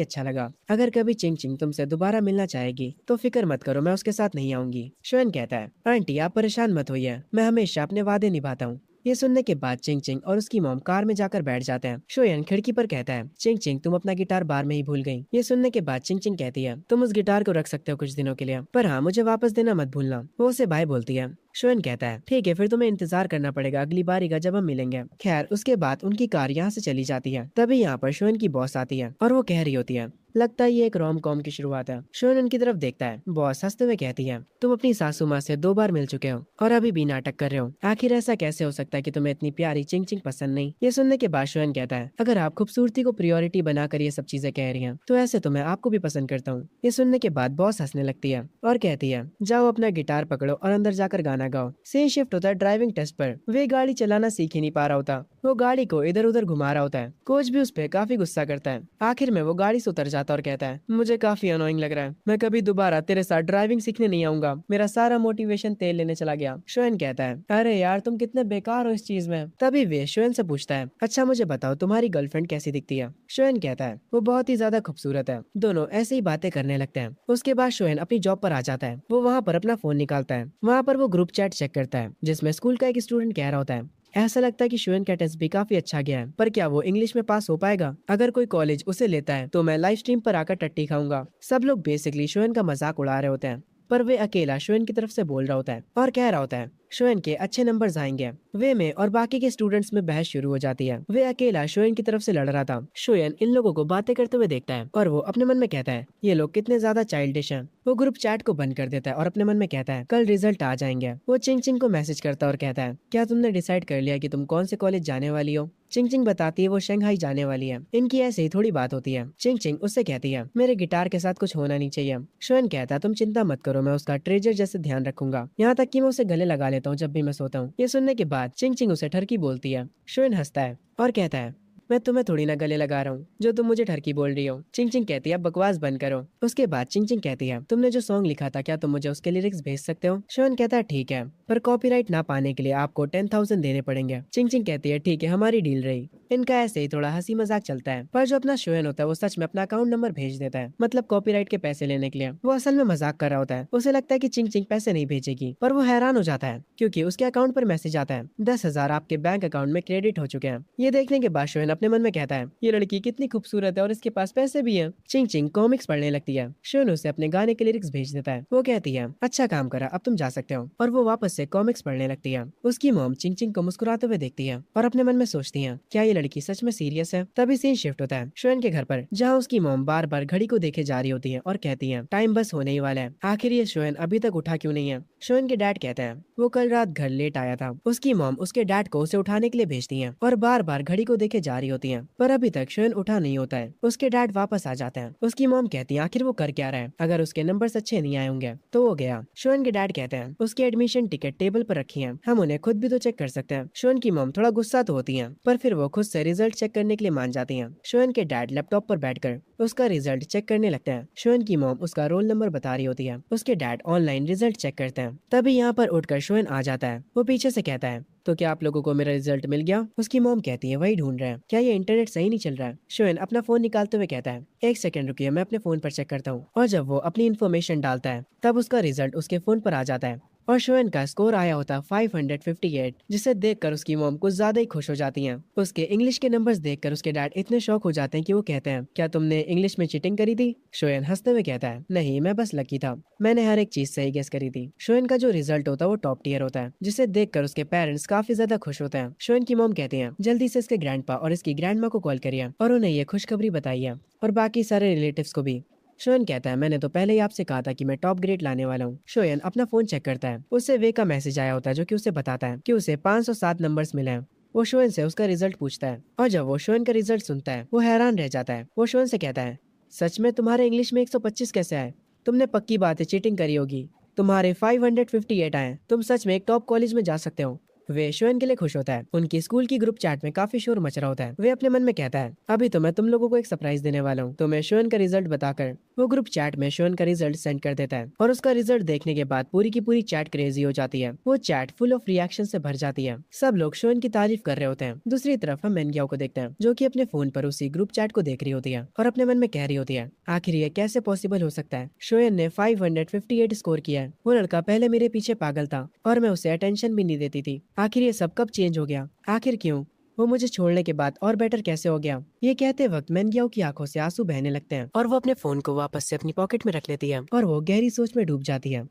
अच्छा लगा। अगर कभी चिंग चिंग तुमसे दोबारा मिलना चाहेगी तो फिक्र मत करो, मैं उसके साथ नहीं आऊंगी। शोएन कहता है, आंटी आप परेशान मत होइए, मैं हमेशा अपने वादे निभाता हूँ। ये सुनने के बाद चिंग चिंग और उसकी मॉम कार में जाकर बैठ जाते हैं। शोयन खिड़की पर कहता है, चिंग चिंग तुम अपना गिटार बार में ही भूल गई। ये सुनने के बाद चिंग चिंग कहती है, तुम उस गिटार को रख सकते हो कुछ दिनों के लिए, पर हाँ मुझे वापस देना मत भूलना। वो उसे बाय बोलती है। शोएन कहता है, ठीक है फिर तुम्हें इंतजार करना पड़ेगा अगली बारी का जब हम मिलेंगे। खैर उसके बाद उनकी कार यहाँ से चली जाती है। तभी यहाँ पर शोएन की बॉस आती है और वो कह रही होती है, लगता है ये एक रोम कॉम की शुरुआत है। शोएन उनकी तरफ देखता है। बॉस हंसते हुए कहती है, तुम अपनी सासू माँ से 2 बार मिल चुके हो और अभी भी नाटक कर रहे हो। आखिर ऐसा कैसे हो सकता है कि तुम्हें इतनी प्यारी चिंग चिंग पसंद नहीं? ये सुनने के बाद शोएन कहता है, अगर आप खूबसूरती को प्रायोरिटी बनाकर ये सब चीजें कह रही हैं तो ऐसे तो मैं आपको भी पसंद करता हूँ। ये सुनने के बाद बॉस हंसने लगती है और कहती है, जाओ अपना गिटार पकड़ो और अंदर जाकर गाना गाँव। सीन शिफ्ट होता है ड्राइविंग टेस्ट पर। वे गाड़ी चलाना सीख ही नहीं पा रहा होता। वो गाड़ी को इधर उधर घुमा रहा होता है। कोच भी उस पे काफी गुस्सा करता है। आखिर में वो गाड़ी से उतर जाता और कहता है, मुझे काफी अनोइंग लग रहा है, मैं कभी दोबारा तेरे साथ ड्राइविंग सीखने नहीं आऊंगा। मेरा सारा मोटिवेशन तेल लेने चला गया। शोएन कहता है, अरे यार तुम कितने बेकार हो इस चीज में। तभी वे शोएन से पूछता है, अच्छा मुझे बताओ तुम्हारी गर्लफ्रेंड कैसी दिखती है। शोएन कहता है, वो बहुत ही ज्यादा खूबसूरत है। दोनों ऐसे ही बातें करने लगते हैं। उसके बाद शोएन अपनी जॉब पर आ जाता है। वो वहाँ पर अपना फोन निकालता है। वहाँ पर वो ग्रुप चैट चेक करता है जिसमें स्कूल का एक स्टूडेंट कह रहा होता है, ऐसा लगता है कि शोएन का टेस्ट भी काफी अच्छा गया है, पर क्या वो इंग्लिश में पास हो पाएगा। अगर कोई कॉलेज उसे लेता है तो मैं लाइव स्ट्रीम पर आकर टट्टी खाऊंगा। सब लोग बेसिकली शोएन का मजाक उड़ा रहे होते हैं, पर वे अकेला शोएन की तरफ से बोल रहा होता है और कह रहा होता है, शोएन के अच्छे नंबर्स आएंगे। वे में और बाकी के स्टूडेंट्स में बहस शुरू हो जाती है। वे अकेला शोएन की तरफ से लड़ रहा था। शोएन इन लोगों को बातें करते हुए देखता है और वो अपने मन में कहता है, ये लोग कितने ज्यादा चाइल्डिश हैं। वो ग्रुप चैट को बंद कर देता है और अपने मन में कहता है, कल रिजल्ट आ जाएंगे। वो चिंग चिंग को मैसेज करता है और कहता है, क्या तुमने डिसाइड कर लिया कि तुम कौन से कॉलेज जाने वाली हो। चिंग चिंग बताती है वो शंघाई जाने वाली है। इनकी ऐसे ही थोड़ी बात होती है। चिंग चिंग उससे कहती है, मेरे गिटार के साथ कुछ होना नहीं चाहिए। शोएन कहता है, तुम चिंता मत करो, मैं उसका ट्रेजर जैसे ध्यान रखूंगा, यहाँ तक कि मैं उसे गले लगा लेता हूँ जब भी मैं सोता हूँ। ये सुनने के बाद चिंग चिंग उसे ठरकी बोलती है। शोएन हंसता है और कहता है, मैं तुम्हें थोड़ी ना गले लगा रहा हूँ जो तुम मुझे ठरकी बोल रही हो। चिंग चिंग कहती है, बकवास बंद करो। उसके बाद चिंग चिंग कहती है, तुमने जो सॉन्ग लिखा था क्या तुम मुझे उसके लिरिक्स भेज सकते हो। शोएन कहता है, ठीक है, पर कॉपीराइट ना पाने के लिए आपको 10,000 देने पड़ेंगे। चिंग चिंग कहती है, ठीक है, हमारी डील रही। इनका ऐसे ही थोड़ा हंसी मजाक चलता है, पर जो अपना शोएन होता है वो सच में अपना अकाउंट नंबर भेज देता है, मतलब कॉपीराइट के पैसे लेने के लिए। वो असल में मजाक कर रहा होता है। उसे लगता है कि चिंग चिंग पैसे नहीं भेजेगी, पर वो हैरान हो जाता है क्योंकि उसके अकाउंट पर मैसेज आता है, 10,000 आपके बैंक अकाउंट में क्रेडिट हो चुके हैं। ये देखने के बाद शोएन अपने मन में कहता है, ये लड़की कितनी खूबसूरत है और इसके पास पैसे भी हैं। चिंग चिंग कॉमिक्स पढ़ने लगती है। शोएन उसे अपने गाने के लिरिक्स भेज देता है। वो कहती है, अच्छा काम करा, अब तुम जा सकते हो। और वो वापस से कॉमिक्स पढ़ने लगती है। उसकी मॉम चिंग चिंग को मुस्कुराते हुए देखती है और अपने मन में सोचती है, क्या ये लड़की सच में सीरियस है। तभी सीन शिफ्ट होता है शोएन के घर पर, जहाँ उसकी मॉम बार बार घड़ी को देखे जा रही होती है और कहती है, टाइम बस होने ही वाला है, आखिर ये शोएन अभी तक उठा क्यों नहीं है। शोएन के डैड कहते हैं, वो कल रात घर लेट आया था। उसकी मॉम उसके डैड को उसे उठाने के लिए भेजती है और बार बार घड़ी को देखे जा रही होती है, पर अभी तक शोएन उठा नहीं होता है। उसके डैड वापस आ जाते हैं। उसकी मॉम कहती है, आखिर वो कर क्या रहा है, अगर उसके नंबर्स अच्छे नहीं आए होंगे तो वो गया। शोएन के डैड कहते हैं, उसकी एडमिशन टिकट टेबल पर रखी है, हम उन्हें खुद भी तो चेक कर सकते हैं। शोएन की मॉम थोड़ा गुस्सा तो होती है, पर फिर वो खुद से रिजल्ट चेक करने के लिए मान जाती है। शोएन के डैड लैपटॉप पर बैठकर उसका रिजल्ट चेक करने लगते हैं। शोएन की मॉम उसका रोल नंबर बता रही होती है। उसके डैड ऑनलाइन रिजल्ट चेक करते हैं। तभी यहाँ पर उठकर शोएन आ जाता है। वो पीछे से कहता है, तो क्या आप लोगों को मेरा रिजल्ट मिल गया। उसकी मॉम कहती है, वही ढूंढ रहे हैं, क्या ये इंटरनेट सही नहीं चल रहा है। शोएन अपना फोन निकालते हुए कहता है, एक सेकंड रुकिए, मैं अपने फोन पर चेक करता हूँ। और जब वो अपनी इन्फॉर्मेशन डालता है तब उसका रिजल्ट उसके फोन पर आ जाता है और शोएन का स्कोर आया होता 558, जिसे देखकर उसकी मॉम कुछ ज्यादा ही खुश हो जाती हैं। उसके इंग्लिश के नंबर्स देखकर उसके डैड इतने शौक हो जाते हैं कि वो कहते हैं, क्या तुमने इंग्लिश में चीटिंग करी थी। शोएन हंसते हुए कहता है, नहीं, मैं बस लकी था, मैंने हर एक चीज सही गेस करी थी। शोएन का जो रिजल्ट होता है वो टॉप टियर होता है, जिसे देखकर उसके पेरेंट्स काफी ज्यादा खुश होते हैं। शोएन की मॉम कहती है, जल्दी से इसके ग्रैंडपा और इसकी ग्रैंडमा को कॉल करिए और उन्हें ये खुशखबरी बताइए और बाकी सारे रिलेटिव्स को भी। शोएन कहता है, मैंने तो पहले ही आपसे कहा था कि मैं टॉप ग्रेड लाने वाला हूँ। शोएन अपना फोन चेक करता है। उससे वे का मैसेज आया होता है जो कि उसे बताता है कि उसे 507 नंबर्स मिले हैं। वो शोएन से उसका रिजल्ट पूछता है और जब वो शोएन का रिजल्ट सुनता है वो हैरान रह जाता है। वो शोएन से कहता है, सच में तुम्हारे इंग्लिश में 125 कैसे आए। तुमने पक्की बात है चीटिंग करी होगी। तुम्हारे 558 आए, तुम सच में एक टॉप कॉलेज में जा सकते हो। वे शोएन के लिए खुश होता है। उनकी स्कूल की ग्रुप चैट में काफी शोर मच रहा होता है। वे अपने मन में कहता है, अभी तो मैं तुम लोगों को एक सरप्राइज देने वाला हूँ। तो मैं शोएन का रिजल्ट बताकर वो ग्रुप चैट में शोएन का रिजल्ट सेंड कर देता है और उसका रिजल्ट देखने के बाद पूरी की पूरी चैट क्रेजी हो जाती है। वो चैट फुल ऑफ रिएक्शन से भर जाती है। सब लोग शोएन की तारीफ कर रहे होते हैं। दूसरी तरफ हम मेनग्याओ को देखते हैं जो कि अपने फोन पर उसी ग्रुप चैट को देख रही होती है और अपने मन में कह रही होती है, आखिर ये कैसे पॉसिबल हो सकता है। शोएन ने 558 स्कोर किया है। वो लड़का पहले मेरे पीछे पागल था और मैं उसे अटेंशन भी नहीं देती थी। आखिर ये सब कब चेंज हो गया, आखिर क्यों, वो मुझे छोड़ने के बाद और बेटर कैसे हो गया। ये कहते वक्त मेनग्याओ की आंखों से आंसू बहने लगते हैं और वो अपने फोन को वापस से अपनी पॉकेट में रख लेती है और वो गहरी सोच में डूब जाती है।